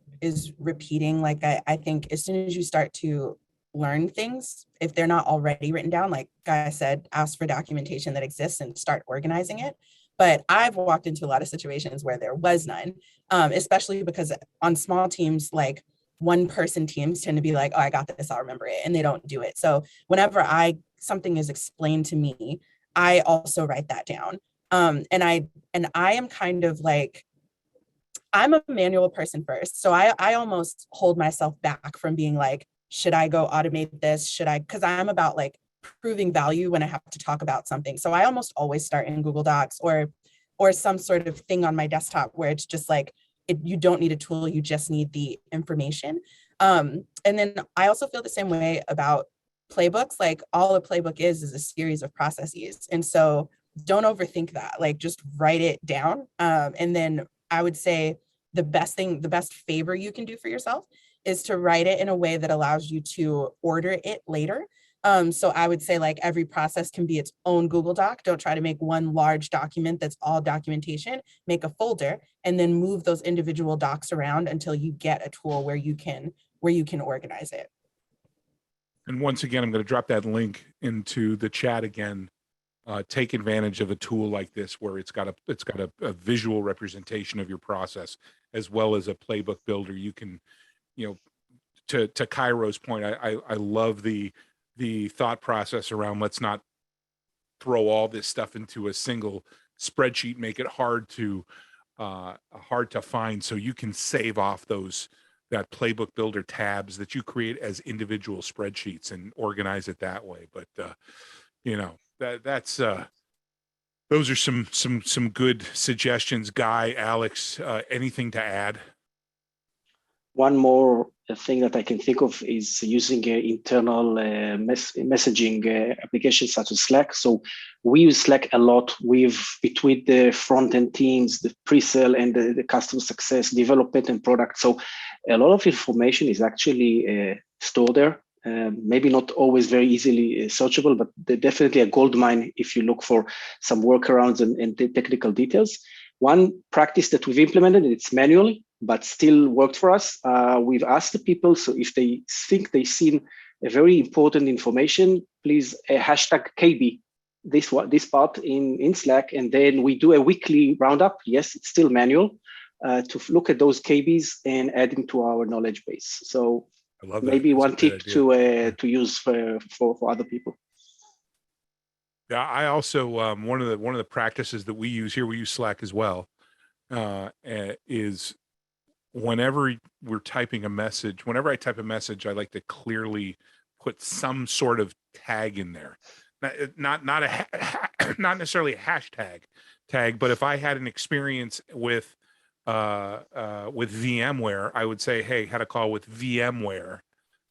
repeating. Like I think as soon as you start to learn things, if they're not already written down, like Guy said, ask for documentation that exists and start organizing it. But I've walked into a lot of situations where there was none, especially because on small teams, like one-person teams tend to be like, oh, I got this, I'll remember it, and they don't do it. So whenever something is explained to me, I also write that down. And I am kind of like, I'm a manual person first. So I almost hold myself back from being like, should I go automate this? Because I'm about like proving value when I have to talk about something. So I almost always start in Google Docs or some sort of thing on my desktop where it's just like, you don't need a tool, you just need the information. And then I also feel the same way about playbooks. Like all a playbook is a series of processes. And so don't overthink that, like just write it down. And then I would say the best favor you can do for yourself is to write it in a way that allows you to order it later. So I would say like every process can be its own Google Doc. Don't try to make one large document that's all documentation. Make a folder and then move those individual docs around until you get a tool where you can organize it. And once again, I'm going to drop that link into the chat again. Take advantage of a tool like this where it's got a visual representation of your process as well as a playbook builder. You can, to Cairo's point, I love the thought process around let's not throw all this stuff into a single spreadsheet, make it hard to find, so you can save off that playbook builder tabs that you create as individual spreadsheets and organize it that way. But that's those are some good suggestions. Guy, Alex, anything to add? One more thing that I can think of is using internal messaging applications such as Slack. So we use Slack a lot between the front-end teams, the pre-sale and the customer success, development and product. So a lot of information is actually stored there. Maybe not always very easily searchable, but they're definitely a gold mine if you look for some workarounds and the technical details. One practice that we've implemented, and it's manually, but still worked for us. We've asked the people, so if they think they've seen a very important information, please hashtag KB this part in Slack, and then we do a weekly roundup. Yes, it's still manual, to look at those KBs and add them to our knowledge base. So maybe one tip to use for other people. Yeah, I also one of the practices that we use here, we use Slack as well, is whenever we're typing a message, whenever I type a message, I like to clearly put some sort of tag in there. Not necessarily a hashtag tag, but if I had an experience with VMware, I would say, hey, had a call with VMware.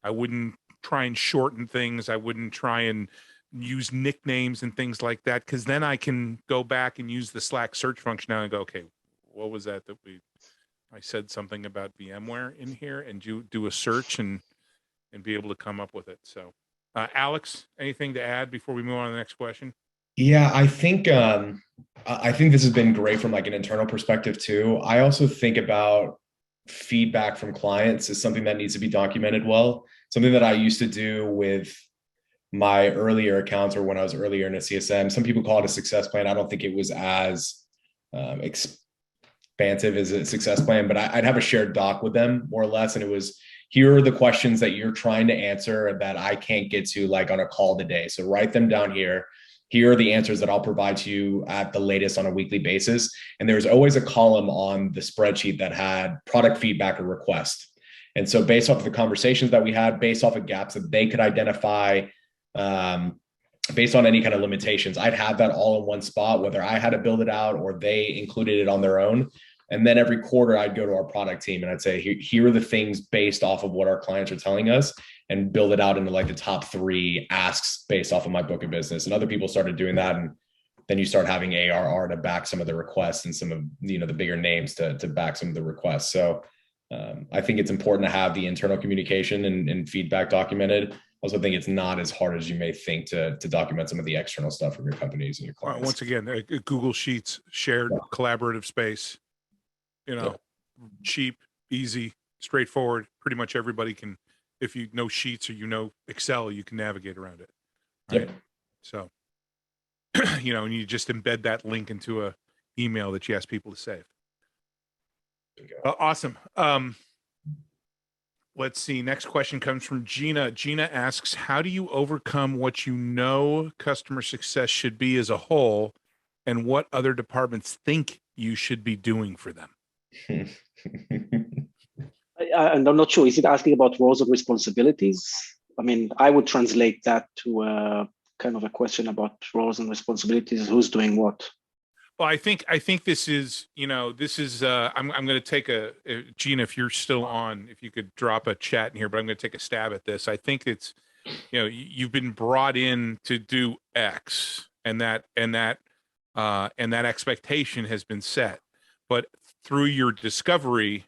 I wouldn't try and shorten things. I wouldn't try and use nicknames and things like that, because then I can go back and use the Slack search functionality and go, okay, what was that I said something about VMware in here, and do a search and be able to come up with it. So Alex, anything to add before we move on to the next question? Yeah, I think this has been great from like an internal perspective too. I also think about feedback from clients is something that needs to be documented well. Something that I used to do with my earlier accounts, or when I was earlier in a CSM, some people call it a success plan. I don't think it was as expansive as a success plan, but I'd have a shared doc with them more or less. And it was, here are the questions that you're trying to answer that I can't get to like on a call today. So write them down here. Here are the answers that I'll provide to you at the latest on a weekly basis. And there was always a column on the spreadsheet that had product feedback or request. And so based off of the conversations that we had, based off of gaps that they could identify, based on any kind of limitations, I'd have that all in one spot, whether I had to build it out or they included it on their own. And then every quarter I'd go to our product team and I'd say, here are the things based off of what our clients are telling us, and build it out into like the top 3 asks based off of my book of business. And other people started doing that. And then you start having ARR to back some of the requests and some of, the bigger names to back some of the requests. So I think it's important to have the internal communication and feedback documented. Also think it's not as hard as you may think to document some of the external stuff from your companies and your clients. Once again, Google Sheets, shared collaborative space, cheap, easy, straightforward. Pretty much everybody can, if you know Sheets or Excel, you can navigate around it. Right? Yep. So, and you just embed that link into a email that you ask people to save. Awesome. Let's see. Next question comes from Gina. Gina asks, how do you overcome what customer success should be as a whole, and what other departments think you should be doing for them? And I'm not sure, is it asking about roles and responsibilities? I mean, I would translate that to kind of a question about roles and responsibilities, who's doing what. Well, I think this is, I'm going to take Gina, if you're still on, if you could drop a chat in here, but I'm going to take a stab at this. I think it's, you've been brought in to do X, and that expectation has been set, but through your discovery,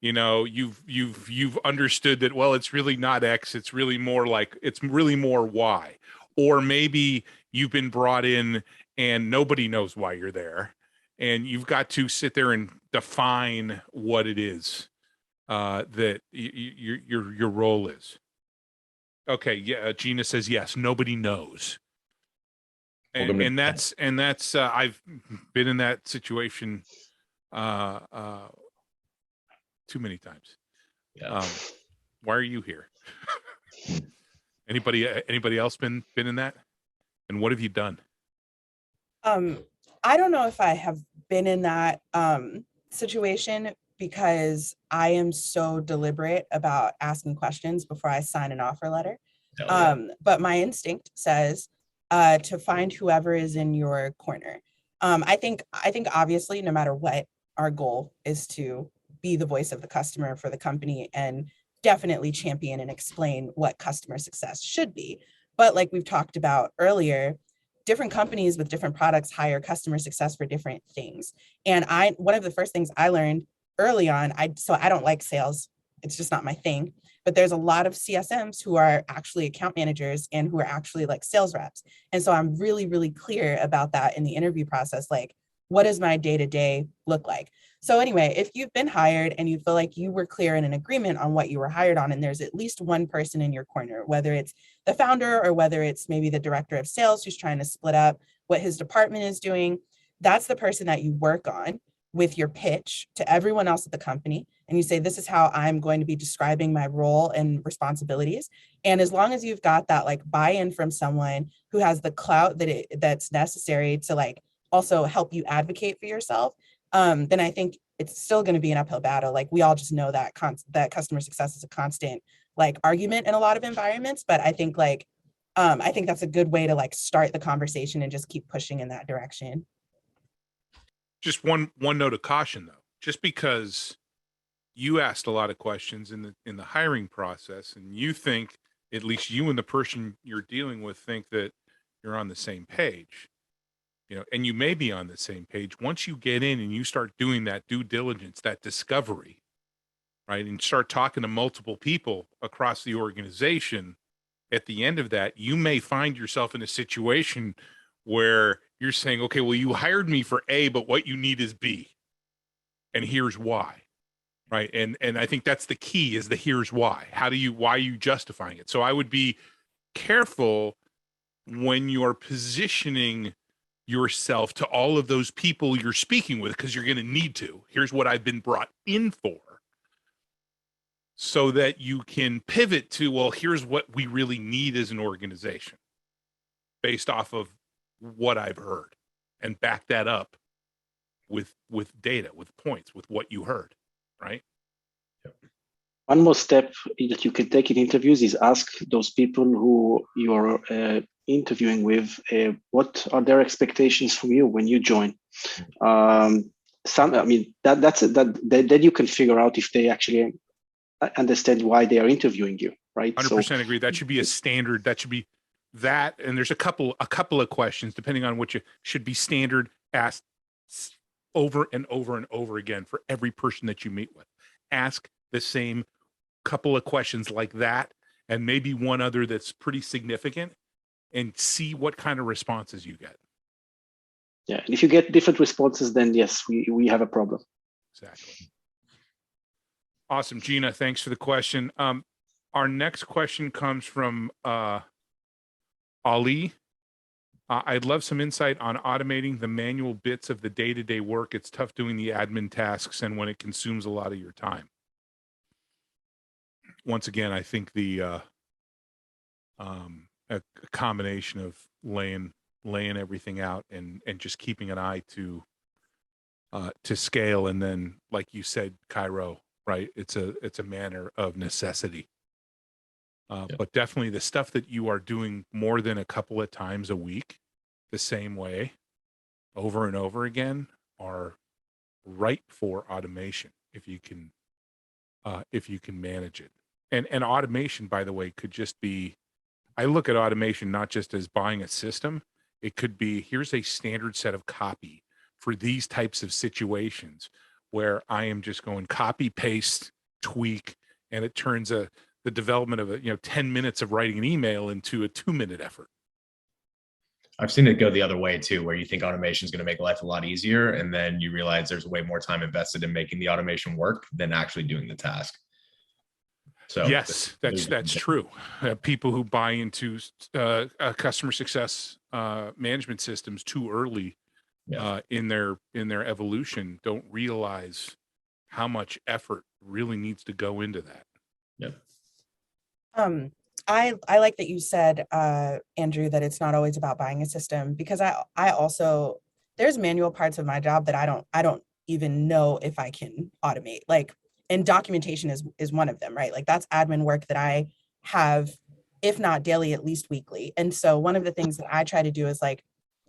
you've understood that, well, it's really not X, it's really more Y, or maybe you've been brought in and nobody knows why you're there, and you've got to sit there and define what it is that your role is. Okay. Yeah. Gina says yes. Nobody knows. And that's I've been in that situation too many times. Yeah. Why are you here? Anybody else been in that? And what have you done? I don't know if I have been in that situation because I am so deliberate about asking questions before I sign an offer letter. But my instinct says to find whoever is in your corner. I think obviously no matter what, our goal is to be the voice of the customer for the company and definitely champion and explain what customer success should be. But like we've talked about earlier, different companies with different products hire customer success for different things. And one of the first things I learned early on, I don't like sales. It's just not my thing. But there's a lot of CSMs who are actually account managers and who are actually like sales reps. And so I'm really, really clear about that in the interview process. Like, what does my day-to-day look like? So anyway, if you've been hired and you feel like you were clear in an agreement on what you were hired on, and there's at least one person in your corner, whether it's the founder or whether it's maybe the director of sales who's trying to split up what his department is doing, that's the person that you work on with your pitch to everyone else at the company. And you say, this is how I'm going to be describing my role and responsibilities. And as long as you've got that like buy-in from someone who has the clout that's necessary to like also help you advocate for yourself, then I think it's still going to be an uphill battle. Like we all just know that that customer success is a constant like argument in a lot of environments. But I think I think that's a good way to like start the conversation and just keep pushing in that direction. Just one note of caution though, just because you asked a lot of questions in the hiring process and you think, at least you and the person you're dealing with think that you're on the same page, and you may be on the same page. Once you get in and you start doing that due diligence, that discovery, right, and start talking to multiple people across the organization, at the end of that, you may find yourself in a situation where you're saying, okay, well, you hired me for A, but what you need is B. And here's why. Right. And I think that's the key, is the here's why. Why are you justifying it? So I would be careful when you're positioning yourself to all of those people you're speaking with, because you're going to need to. Here's what I've been brought in for, so that you can pivot to, well, here's what we really need as an organization based off of what I've heard, and back that up with data, with points, with what you heard. Right. One more step that you can take in interviews is ask those people who you are interviewing with, what are their expectations from you when you join? Then you can figure out if they actually understand why they are interviewing you, right? 100% agree. That should be a standard. That should be that. And there's a couple of questions, depending on which should be standard, asked over and over and over again for every person that you meet with. Ask the same couple of questions like that, and maybe one other that's pretty significant, and see what kind of responses you get. Yeah, and if you get different responses, then yes, we have a problem. Exactly. Awesome, Gina. Thanks for the question. Our next question comes from Ali. I'd love some insight on automating the manual bits of the day-to-day work. It's tough doing the admin tasks and when it consumes a lot of your time. Once again, I think a combination of laying everything out and just keeping an eye to scale, and then, like you said, Cairo, right? It's a matter of necessity. But definitely the stuff that you are doing more than a couple of times a week, the same way, over and over again, are ripe for automation if you can manage it. And automation, by the way, could just be, I look at automation not just as buying a system. It could be, here's a standard set of copy for these types of situations where I am just going copy, paste, tweak, and it turns the development of 10 minutes of writing an email into a 2-minute effort. I've seen it go the other way too, where you think automation is going to make life a lot easier, and then you realize there's way more time invested in making the automation work than actually doing the task. So yes, that's true. People who buy into customer success management systems too early in their evolution don't realize how much effort really needs to go into that. Yeah. I like that you said, Andrew, that it's not always about buying a system, because I also, there's manual parts of my job that I don't even know if I can automate. Like, and documentation is one of them, right? Like that's admin work that I have, if not daily, at least weekly. And so one of the things that I try to do is like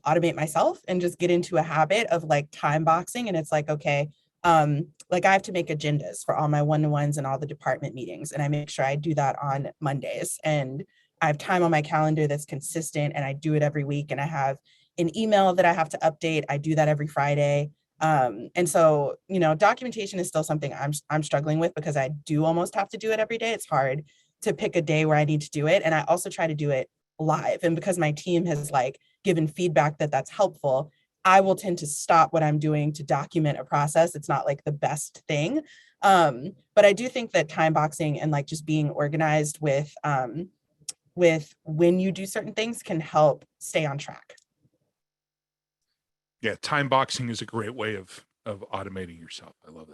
automate myself and just get into a habit of like time boxing. And it's like, okay, like I have to make agendas for all my one-to-ones and all the department meetings. And I make sure I do that on Mondays. And I have time on my calendar that's consistent and I do it every week. And I have an email that I have to update. I do that every Friday. And so, you know, documentation is still something I'm struggling with because I do almost have to do it every day. It's hard to pick a day where I need to do it. And I also try to do it live. And because my team has like given feedback that that's helpful, I will tend to stop what I'm doing to document a process. It's not like the best thing. But I do think that time boxing and like just being organized with when you do certain things can help stay on track. Yeah, time boxing is a great way of automating yourself. I love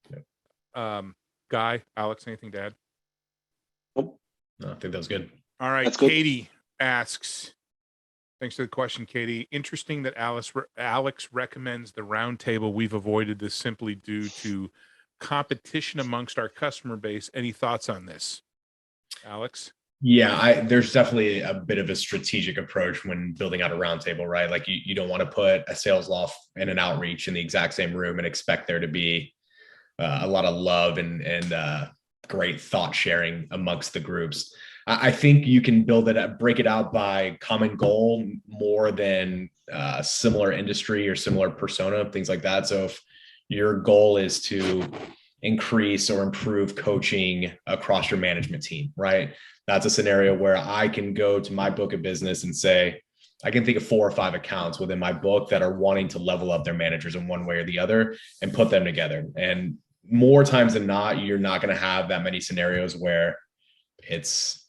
that. Yeah. Guy, Alex, anything to add? Nope. No, I think that was good. All right. That's good. Katie asks, thanks for the question, Katie. Interesting that Alex recommends the roundtable. We've avoided this simply due to competition amongst our customer base. Any thoughts on this, Alex? Yeah, there's definitely a bit of a strategic approach when building out a roundtable, right? Like you don't want to put a sales loft and an outreach in the exact same room and expect there to be a lot of love and great thought sharing amongst the groups. I think you can break it out by common goal more than similar industry or similar persona, things like that. So if your goal is to increase or improve coaching across your management team, right? That's a scenario where I can go to my book of business and say, I can think of 4 or 5 accounts within my book that are wanting to level up their managers in one way or the other and put them together. And more times than not, you're not going to have that many scenarios where it's,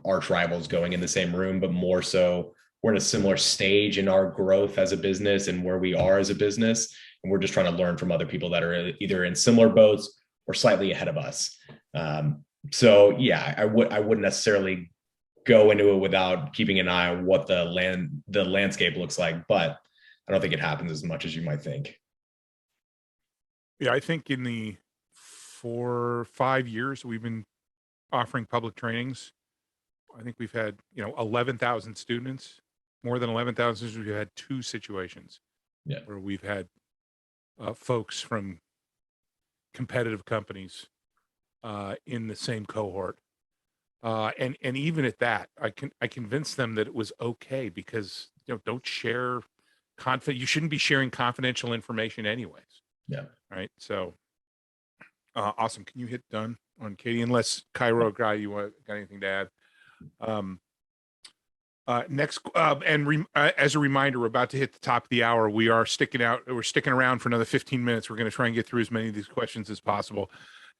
arch rivals going in the same room, but more so we're in a similar stage in our growth as a business and where we are as a business. And we're just trying to learn from other people that are either in similar boats or slightly ahead of us. So yeah, I wouldn't necessarily go into it without keeping an eye on what the landscape looks like, but I don't think it happens as much as you might think. Yeah, I think in the 4 or 5 years we've been offering public trainings, I think we've had 11,000 students, more than 11,000 students. We've had 2 situations where we've had folks from competitive companies in the same cohort, and even at that, I convinced them that it was okay because don't share you shouldn't be sharing confidential information anyways. Yeah. Right. So awesome. Can you hit done on Katie? Unless Cairo Guy, you got anything to add? Next, as a reminder, we're about to hit the top of the hour. We're sticking around for another 15 minutes. We're going to try and get through as many of these questions as possible.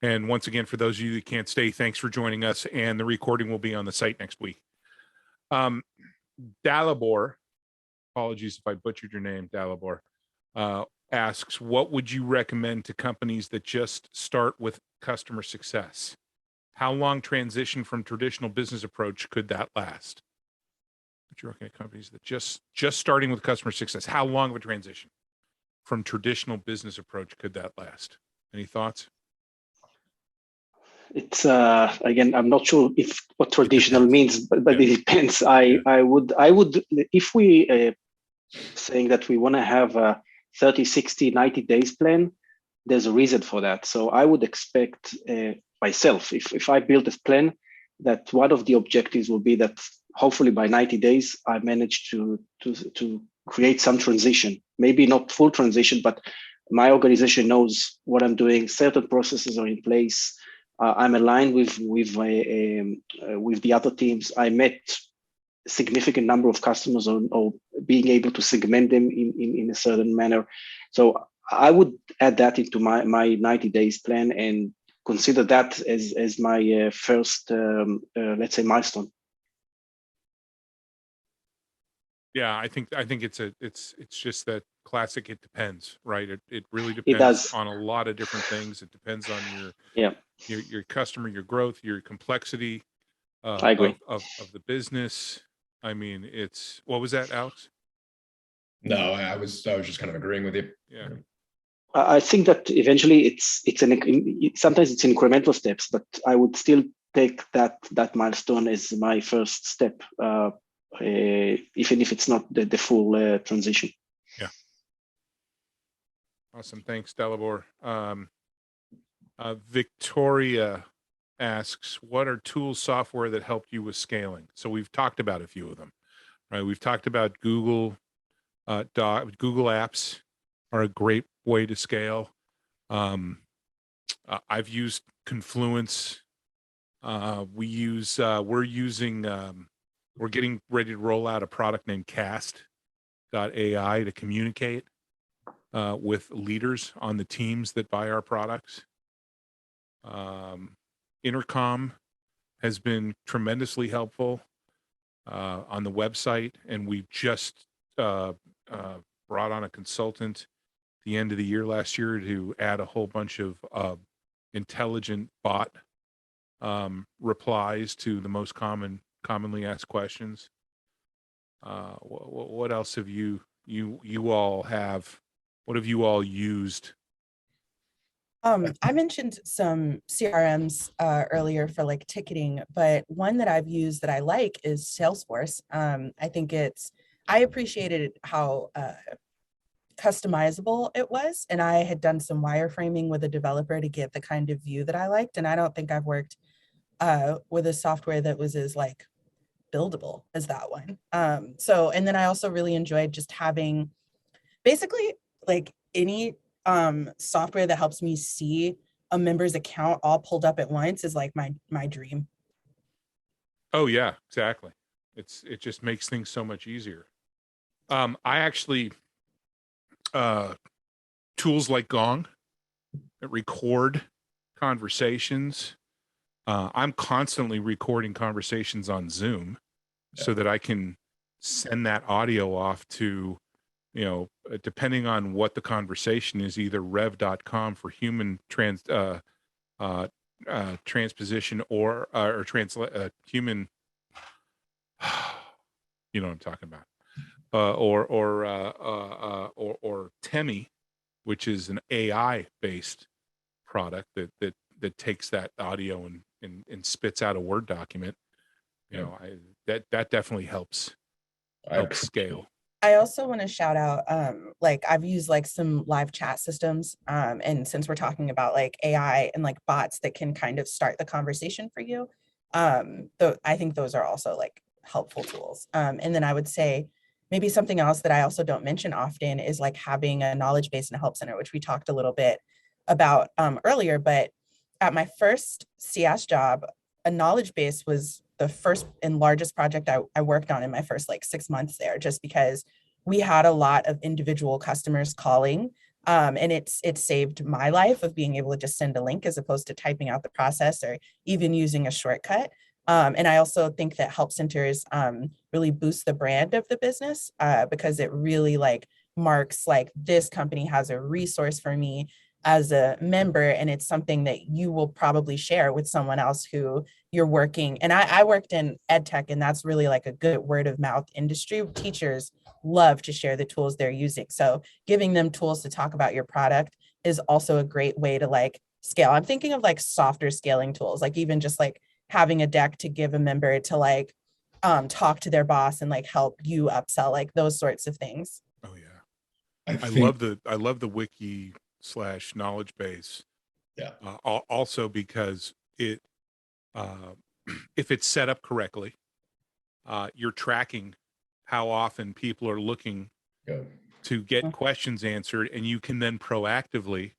And once again, for those of you that can't stay, thanks for joining us. And the recording will be on the site next week. Dalibor, apologies if I butchered your name, Dalibor, asks, what would you recommend to companies that just start with customer success? How long transition from traditional business approach could that last? But you're looking at companies that just starting with customer success. How long of a transition from traditional business approach could that last? Any thoughts? It's again, I'm not sure what traditional means, but it depends. I would, if we saying that we want to have a 30, 60, 90 days plan, there's a reason for that. So I would expect myself, if I build a plan, that one of the objectives will be that hopefully by 90 days, I manage to create some transition, maybe not full transition, but my organization knows what I'm doing. Certain processes are in place. I'm aligned with the other teams. I met a significant number of customers or being able to segment them in a certain manner. So I would add that into my 90 days plan. And consider that as my first, let's say, milestone. Yeah, I think it's just that classic. It depends, right? It really It depends does. on a lot of different things. It depends on Yeah, your customer, your growth, your complexity I agree. of the business. I mean, what was that, Alex? No, I was just kind of agreeing with you. Yeah. I think that eventually sometimes it's incremental steps, but I would still take that milestone as my first step, even if it's not the full transition. Yeah. Awesome. Thanks, Dalibor. Victoria asks, what are tools, software that helped you with scaling? So we've talked about a few of them, right? We've talked about Google Apps are a great way to scale. I've used Confluence. We're getting ready to roll out a product named Cast.ai to communicate with leaders on the teams that buy our products. Intercom has been tremendously helpful on the website, and we just brought on a consultant at the end of the year last year to add a whole bunch of intelligent bot replies to the most commonly asked questions. What else have you all have? What have you all used? I mentioned some CRMs earlier for like ticketing, but one that I've used that I like is Salesforce. I appreciated how customizable it was. And I had done some wireframing with a developer to get the kind of view that I liked. And I don't think I've worked with a software that was as like buildable as that one. And then I also really enjoyed just having basically like any software that helps me see a member's account all pulled up at once is like my dream. Oh yeah, exactly. It just makes things so much easier. I actually tools like Gong that record conversations. I'm constantly recording conversations on Zoom so that I can send that audio off to, depending on what the conversation is, either rev.com for human transposition or translate human, you know what I'm talking about, or Temi, which is an AI based product that takes that audio and spits out a Word document. That definitely helps scale. I also want to shout out, like I've used like some live chat systems. And since we're talking about like AI and like bots that can kind of start the conversation for you, I think those are also like helpful tools. And then I would say maybe something else that I also don't mention often is like having a knowledge base and a help center, which we talked a little bit about earlier. But at my first CS job, a knowledge base was the first and largest project I worked on in my first like 6 months there, just because we had a lot of individual customers calling. And it saved my life of being able to just send a link as opposed to typing out the process or even using a shortcut. And I also think that help centers really boost the brand of the business because it really like marks like this company has a resource for me as a member, and it's something that you will probably share with someone else who you're working. And I worked in ed tech, and that's really like a good word of mouth industry. Teachers love to share the tools they're using. So giving them tools to talk about your product is also a great way to like scale. I'm thinking of like softer scaling tools, like even just like having a deck to give a member to like talk to their boss and like help you upsell, like those sorts of things. Oh yeah. I love the wiki / knowledge base. Yeah. Also because it if it's set up correctly, you're tracking how often people are looking to get questions answered, and you can then proactively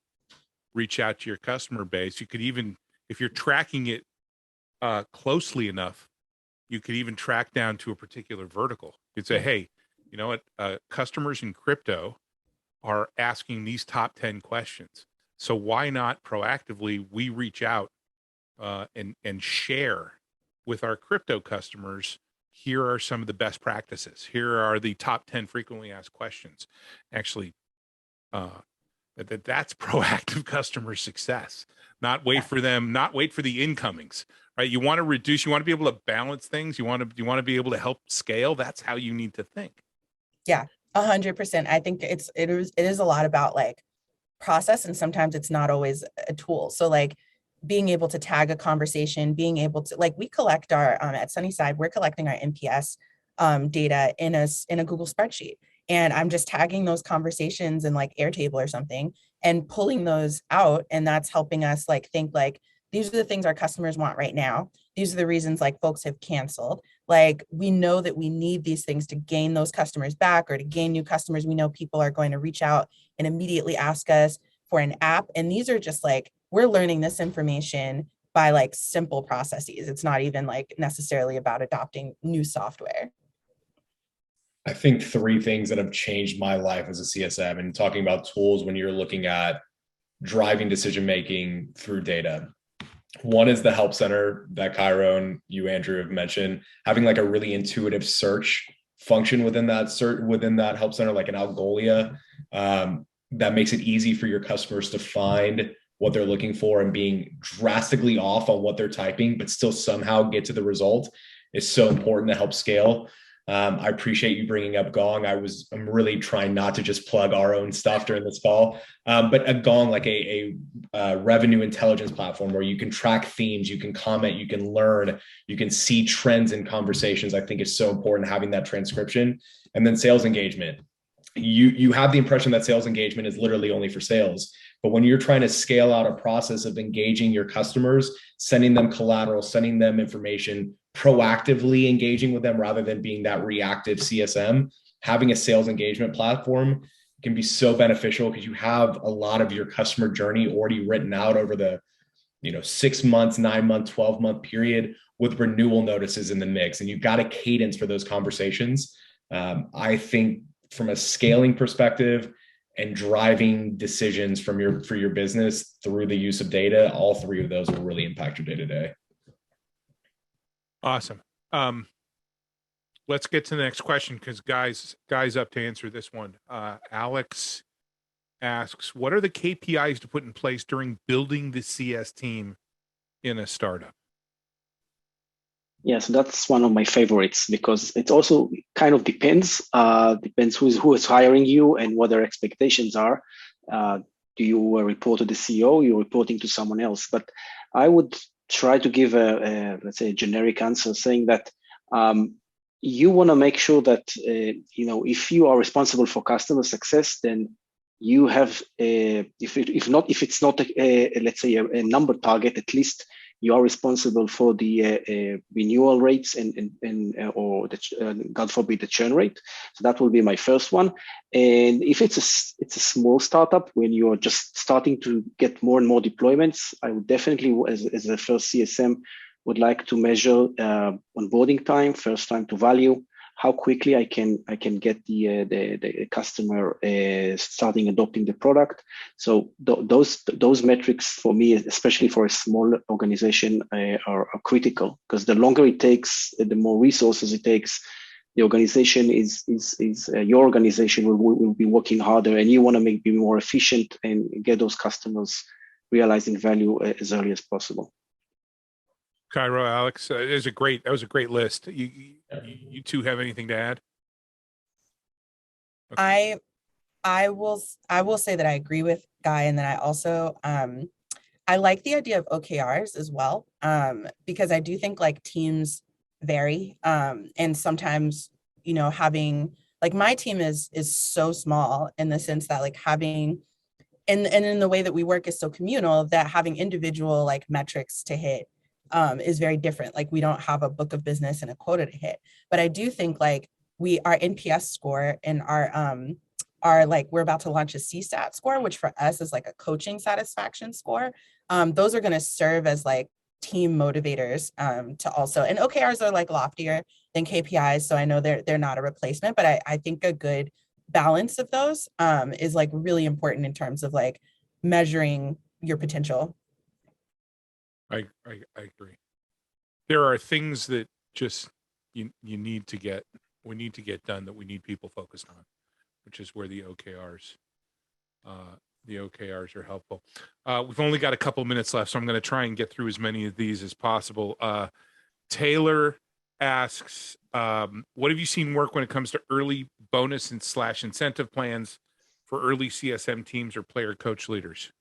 reach out to your customer base. You could even, if you're tracking it closely enough, you could even track down to a particular vertical. You'd say, hey, you know what, customers in crypto are asking these top 10 questions. So why not proactively we reach out and share with our crypto customers? Here are some of the best practices. Here are the top 10 frequently asked questions. Actually, that's proactive customer success. Not wait for them, not wait for the incomings, right? You want to reduce, you want to be able to balance things. You want to be able to help scale. That's how you need to think. Yeah, 100%. I think it is a lot about like process, and sometimes it's not always a tool. So like being able to tag a conversation, being able to like, we collect our at Sunnyside, we're collecting our NPS data in a Google spreadsheet, and I'm just tagging those conversations in like Airtable or something and pulling those out, and that's helping us like think like, these are the things our customers want right now. These are the reasons like folks have canceled. Like we know that we need these things to gain those customers back or to gain new customers. We know people are going to reach out and immediately ask us for an app. And these are just like, we're learning this information by like simple processes. It's not even like necessarily about adopting new software. I think three things that have changed my life as a CSM, and talking about tools when you're looking at driving decision-making through data. One is the help center that Cairo and you, Andrew, have mentioned, having like a really intuitive search function within that help center, like an Algolia, that makes it easy for your customers to find what they're looking for, and being drastically off on what they're typing, but still somehow get to the result is so important to help scale. I appreciate you bringing up Gong. I'm really trying not to just plug our own stuff during this call, but a Gong, like a revenue intelligence platform where you can track themes, you can comment, you can learn, you can see trends in conversations, I think is so important, having that transcription. And then sales engagement. You have the impression that sales engagement is literally only for sales. But when you're trying to scale out a process of engaging your customers, sending them collateral, sending them information, proactively engaging with them rather than being that reactive CSM, having a sales engagement platform can be so beneficial, because you have a lot of your customer journey already written out over the 6 months, 9 month, 12-month period, with renewal notices in the mix. And you've got a cadence for those conversations. I think from a scaling perspective and driving decisions for your business through the use of data, all three of those will really impact your day-to-day. Awesome. Let's get to the next question, because guys up to answer this one. Alex asks, what are the KPIs to put in place during building the CS team in a startup? Yeah, so that's one of my favorites, because it also kind of depends who is hiring you and what their expectations are. Do you report to the CEO? You're reporting to someone else? But I would try to give let's say a generic answer, saying that you want to make sure that if you are responsible for customer success, then you have if it's not let's say a number target, at least you are responsible for the renewal rates and or the, God forbid, the churn rate. So that will be my first one. And if it's a small startup, when you are just starting to get more and more deployments, I would definitely, as the first CSM, would like to measure onboarding time, first time to value, how quickly I can get the customer starting adopting the product. So those metrics for me, especially for a small organization, are critical, because the longer it takes, the more resources it takes. The organization your organization will be working harder, and you want to be more efficient and get those customers realizing value as early as possible. Cairo, Alex, that was a great list. You two have anything to add? Okay. I will say that I agree with Guy, and then I also I like the idea of OKRs as well, because I do think like teams vary, and sometimes having, like, my team is so small in the sense that like having and in the way that we work is so communal, that having individual like metrics to hit is very different. Like, we don't have a book of business and a quota to hit, but I do think like our NPS score and our like, we're about to launch a CSAT score, which for us is like a coaching satisfaction score. Those are going to serve as like team motivators to also, and OKRs are like loftier than KPIs. So I know they're not a replacement, but I think a good balance of those is like really important in terms of like measuring your potential. I agree. There are things that just we need to get done, that we need people focused on, which is where the OKRs are helpful. We've only got a couple minutes left, so I'm going to try and get through as many of these as possible. Taylor asks, what have you seen work when it comes to early bonus and / incentive plans for early CSM teams or player coach leaders?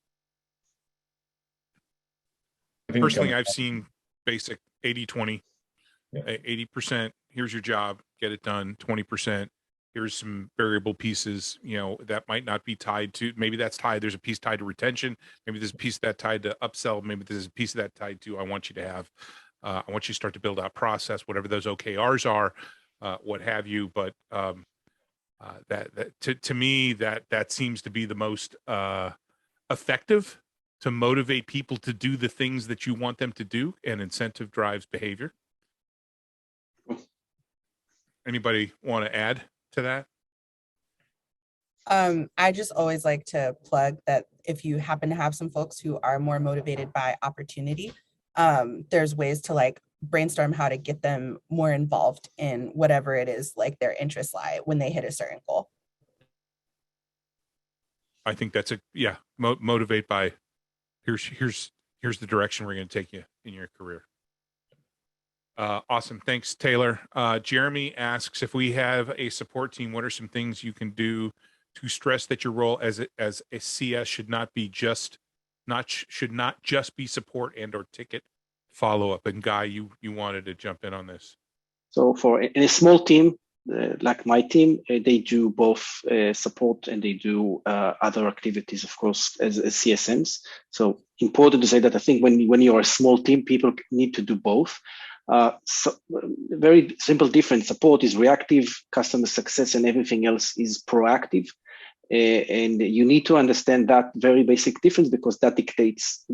Personally, I've seen basic 80-20, 80%, here's your job, get it done. 20%, here's some variable pieces, that might not be tied to, maybe that's tied, there's a piece tied to retention, maybe there's a piece that tied to upsell, maybe there's a piece of that tied to, I want you to start to build out process, whatever those OKRs are, what have you. But to me, that seems to be the most effective to motivate people to do the things that you want them to do, and incentive drives behavior. Anybody want to add to that? I just always like to plug that if you happen to have some folks who are more motivated by opportunity, there's ways to brainstorm how to get them more involved in whatever it is their interests lie when they hit a certain goal. I think that's motivate by here's the direction we're going to take you in your career. Awesome. Thanks, Taylor. Jeremy asks, if we have a support team, what are some things you can do to stress that your role as a CS should not just be support and or ticket follow-up? And Guy, you wanted to jump in on this. So in a small team, like my team, they do both support and they do other activities, of course, as CSMs. So important to say that I think when you're a small team, people need to do both. So very simple difference. Support is reactive, customer success and everything else is proactive. And you need to understand that very basic difference, because that dictates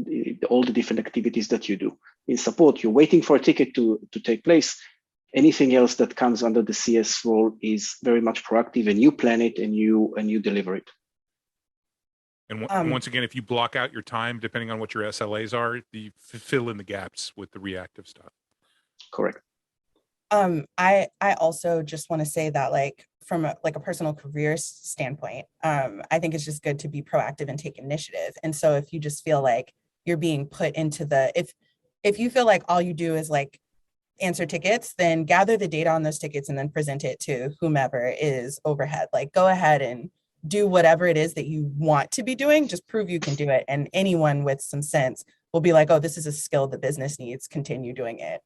all the different activities that you do. In support, you're waiting for a ticket to take place. Anything else that comes under the CS role is very much proactive, and you plan it and you deliver it. And once again, if you block out your time, depending on what your SLAs are, you fill in the gaps with the reactive stuff. Correct. I also just want to say that from a personal career standpoint, I think it's just good to be proactive and take initiative. And so if you just feel like you're being put into if you feel like all you do is answer tickets, then gather the data on those tickets and then present it to whomever is overhead. Go ahead and do whatever it is that you want to be doing, just prove you can do it. And anyone with some sense will be like, oh, this is a skill the business needs, continue doing it.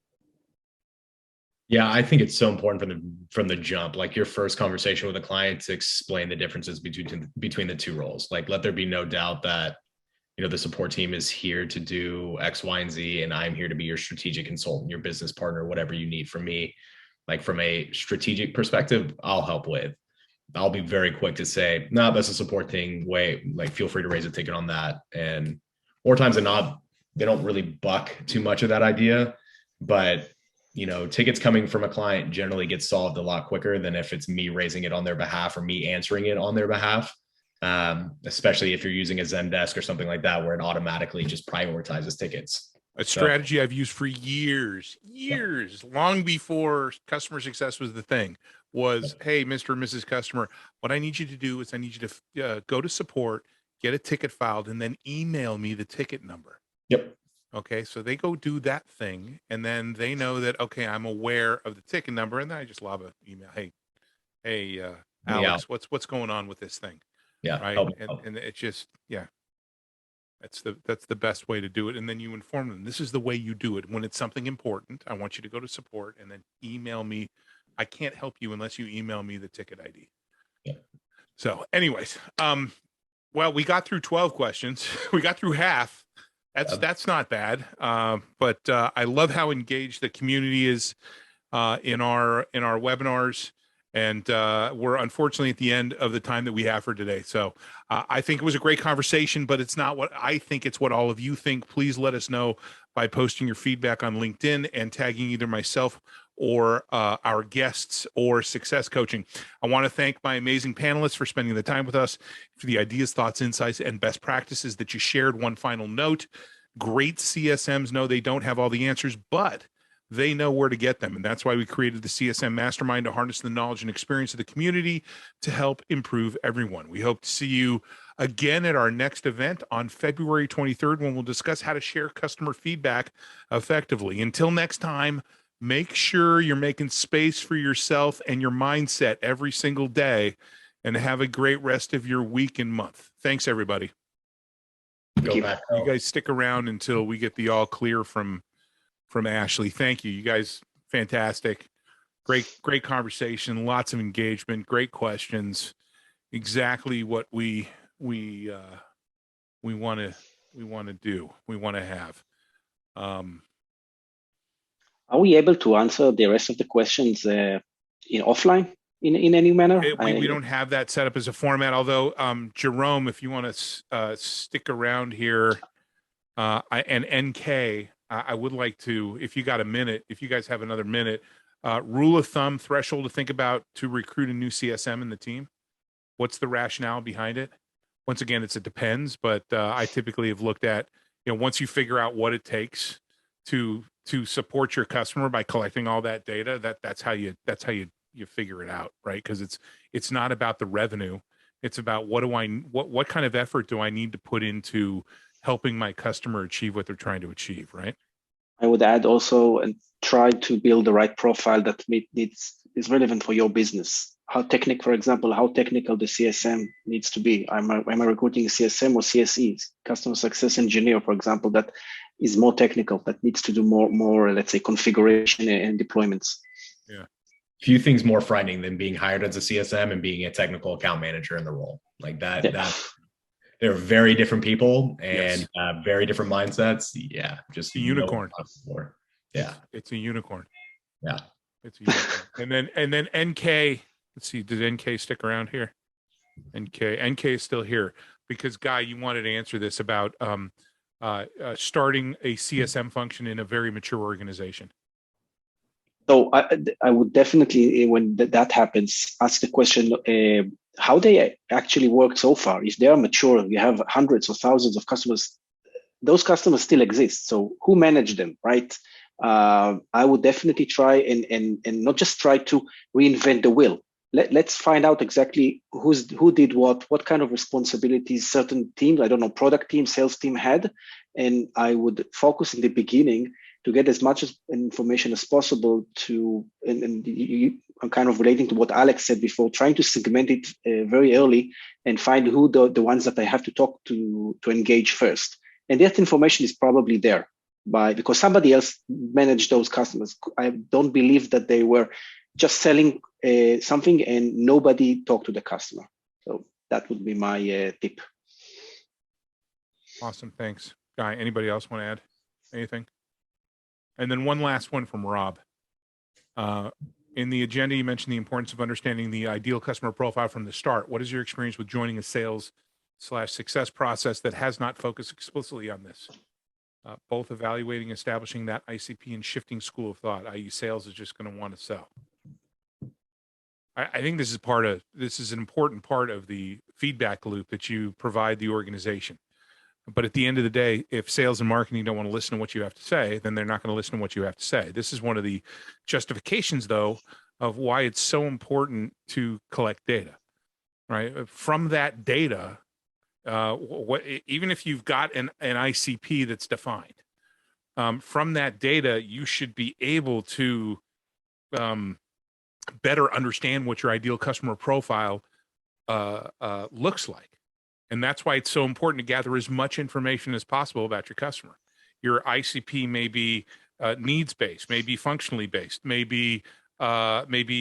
Yeah, I think it's so important from the jump, your first conversation with a client, to explain the differences between the two roles. Let there be no doubt that, the support team is here to do X, Y, and Z, and I'm here to be your strategic consultant, your business partner, whatever you need from me. From a strategic perspective, I'll help with. I'll be very quick to say, no, that's a support thing. Wait, feel free to raise a ticket on that. And more times than not, they don't really buck too much of that idea, but tickets coming from a client generally get solved a lot quicker than if it's me raising it on their behalf or me answering it on their behalf. Especially if you're using a Zendesk or something like that, where it automatically just prioritizes tickets. A strategy I've used for years, long before customer success was the thing, was, hey, Mr. or Mrs. Customer, what I need you to do is I need you to go to support, get a ticket filed, and then email me the ticket number. Yep. Okay, so they go do that thing, and then they know that, okay, I'm aware of the ticket number, and then I just lob an email. Hey, Alex, what's going on with this thing? Yeah, right. And it's just, that's the best way to do it. And then you inform them, this is the way you do it. When it's something important, I want you to go to support and then email me. I can't help you unless you email me the ticket ID. Yeah. So anyways, well, we got through 12 questions. We got through half. That's not bad. But I love how engaged the community is in our webinars. And we're unfortunately at the end of the time that we have for today. So I think it was a great conversation, but it's not what I think, it's what all of you think. Please let us know by posting your feedback on LinkedIn and tagging either myself or our guests or success coaching. I want to thank my amazing panelists for spending the time with us, for the ideas, thoughts, insights, and best practices that you shared. One final note: great CSMs know they don't have all the answers, but they know where to get them. And that's why we created the CSM Mastermind, to harness the knowledge and experience of the community to help improve everyone. We hope to see you again at our next event on February 23rd, when we'll discuss how to share customer feedback effectively. Until next time, make sure you're making space for yourself and your mindset every single day, and have a great rest of your week and month. Thanks, everybody. Go back. You guys stick around until we get the all clear from Ashley. Thank you. You guys, fantastic. Great conversation, lots of engagement, great questions. Exactly what we want to do. We want to have. Are we able to answer the rest of the questions in offline in any manner? We don't have that set up as a format, although Jerome, if you want to stick around here, and NK, I would like to, if you got a minute, if you guys have another minute, rule of thumb, threshold to think about to recruit a new CSM in the team. What's the rationale behind it? Once again, it depends, but I typically have looked at, once you figure out what it takes to support your customer by collecting all that data, that's how you figure it out, right? Because it's not about the revenue. It's about what kind of effort do I need to put into helping my customer achieve what they're trying to achieve, right? I would add also, and try to build the right profile that is relevant for your business. For example, how technical the CSM needs to be. Am I recruiting a CSM or CSE, customer success engineer, for example, that is more technical, that needs to do more, let's say, configuration and deployments. Yeah. Few things more frightening than being hired as a CSM and being a technical account manager in the role. Like that, Yeah. They're very different people and Yes. very different mindsets. Yeah. Just a unicorn. Yeah. It's a unicorn. Yeah. It's a unicorn. and then NK, let's see, did NK stick around here? NK is still here, because Guy, you wanted to answer this about starting a CSM function in a very mature organization. So I would definitely, when that happens, ask the question, how they actually work so far. If they are mature, you have hundreds or thousands of customers, those customers still exist. So who managed them, right? I would definitely try and not just try to reinvent the wheel. Let's find out exactly who did what kind of responsibilities certain teams, I don't know, product team, sales team had. And I would focus in the beginning to get as much information as possible I'm kind of relating to what Alex said before, trying to segment it very early and find who the ones that I have to talk to engage first. And that information is probably there because somebody else managed those customers. I don't believe that they were just selling something and nobody talked to the customer. So that would be my tip. Awesome. Thanks. Guy, anybody else want to add anything? And then one last one from Rob. In the agenda, you mentioned the importance of understanding the ideal customer profile from the start. What is your experience with joining a sales/success process that has not focused explicitly on this? Both evaluating, establishing that ICP, and shifting school of thought, i.e. sales is just going to want to sell. I think this is an important part of the feedback loop that you provide the organization. But at the end of the day, if sales and marketing don't want to listen to what you have to say, then they're not going to listen to what you have to say. This is one of the justifications, though, of why it's so important to collect data, right? From that data, even if you've got an ICP that's defined, from that data, you should be able to better understand what your ideal customer profile looks like. And that's why it's so important to gather as much information as possible about your customer. Your ICP may be needs-based, may be functionally based, maybe customer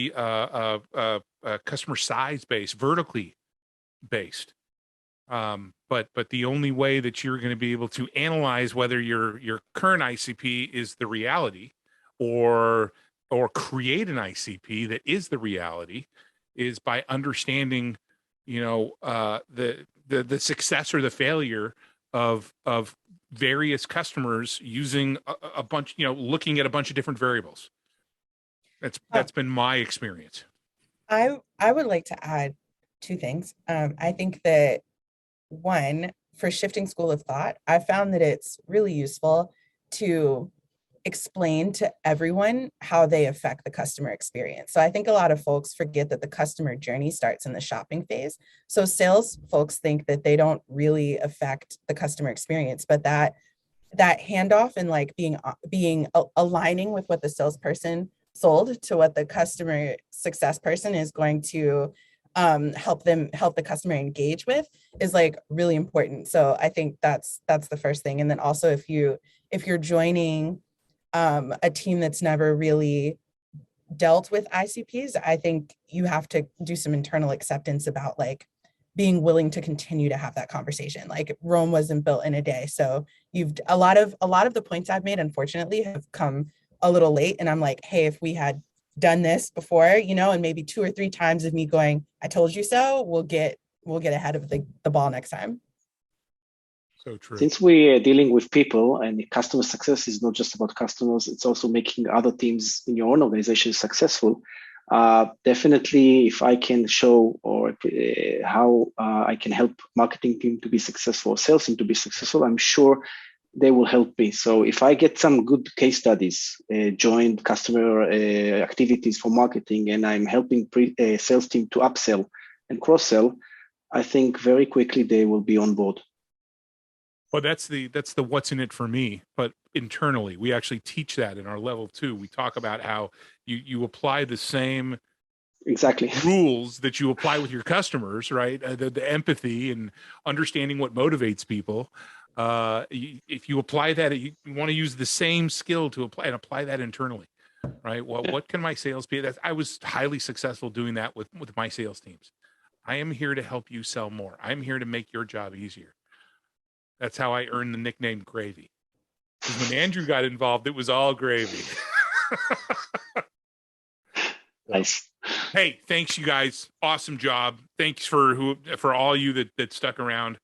size-based, vertically based. But the only way that you're going to be able to analyze whether your current ICP is the reality, or create an ICP that is the reality, is by understanding, the success or the failure of various customers using a bunch, looking at a bunch of different variables. That's been my experience. I would like to add two things. I think that one, for shifting school of thought, I found that it's really useful to explain to everyone how they affect the customer experience. So I think a lot of folks forget that the customer journey starts in the shopping phase. So sales folks think that they don't really affect the customer experience, but that handoff and like being aligning with what the salesperson sold to what the customer success person is going to help the customer engage with is like really important. So I think that's the first thing. And then also if you're joining a team that's never really dealt with ICPs, I think you have to do some internal acceptance about like being willing to continue to have that conversation. Like Rome wasn't built in a day. So a lot of the points I've made, unfortunately, have come a little late. And I'm like, hey, if we had done this before, and maybe 2 or 3 times of me going, I told you so, we'll get ahead of the ball next time. So true. Since we're dealing with people and customer success is not just about customers, it's also making other teams in your own organization successful. Definitely, if I can show or how I can help marketing team to be successful, sales team to be successful, I'm sure they will help me. So if I get some good case studies, joint customer activities for marketing, and I'm helping sales team to upsell and cross-sell, I think very quickly they will be on board. Well, that's the what's in it for me. But internally, we actually teach that in our level 2. We talk about how you apply the same exactly rules that you apply with your customers, right? The empathy and understanding what motivates people. If you apply that, you want to use the same skill to apply that internally, right? Well, what can my sales be? I was highly successful doing that with my sales teams. I am here to help you sell more. I'm here to make your job easier. That's how I earned the nickname Gravy. Because when Andrew got involved, it was all gravy. Nice. Hey, thanks you guys. Awesome job. Thanks for all you that stuck around.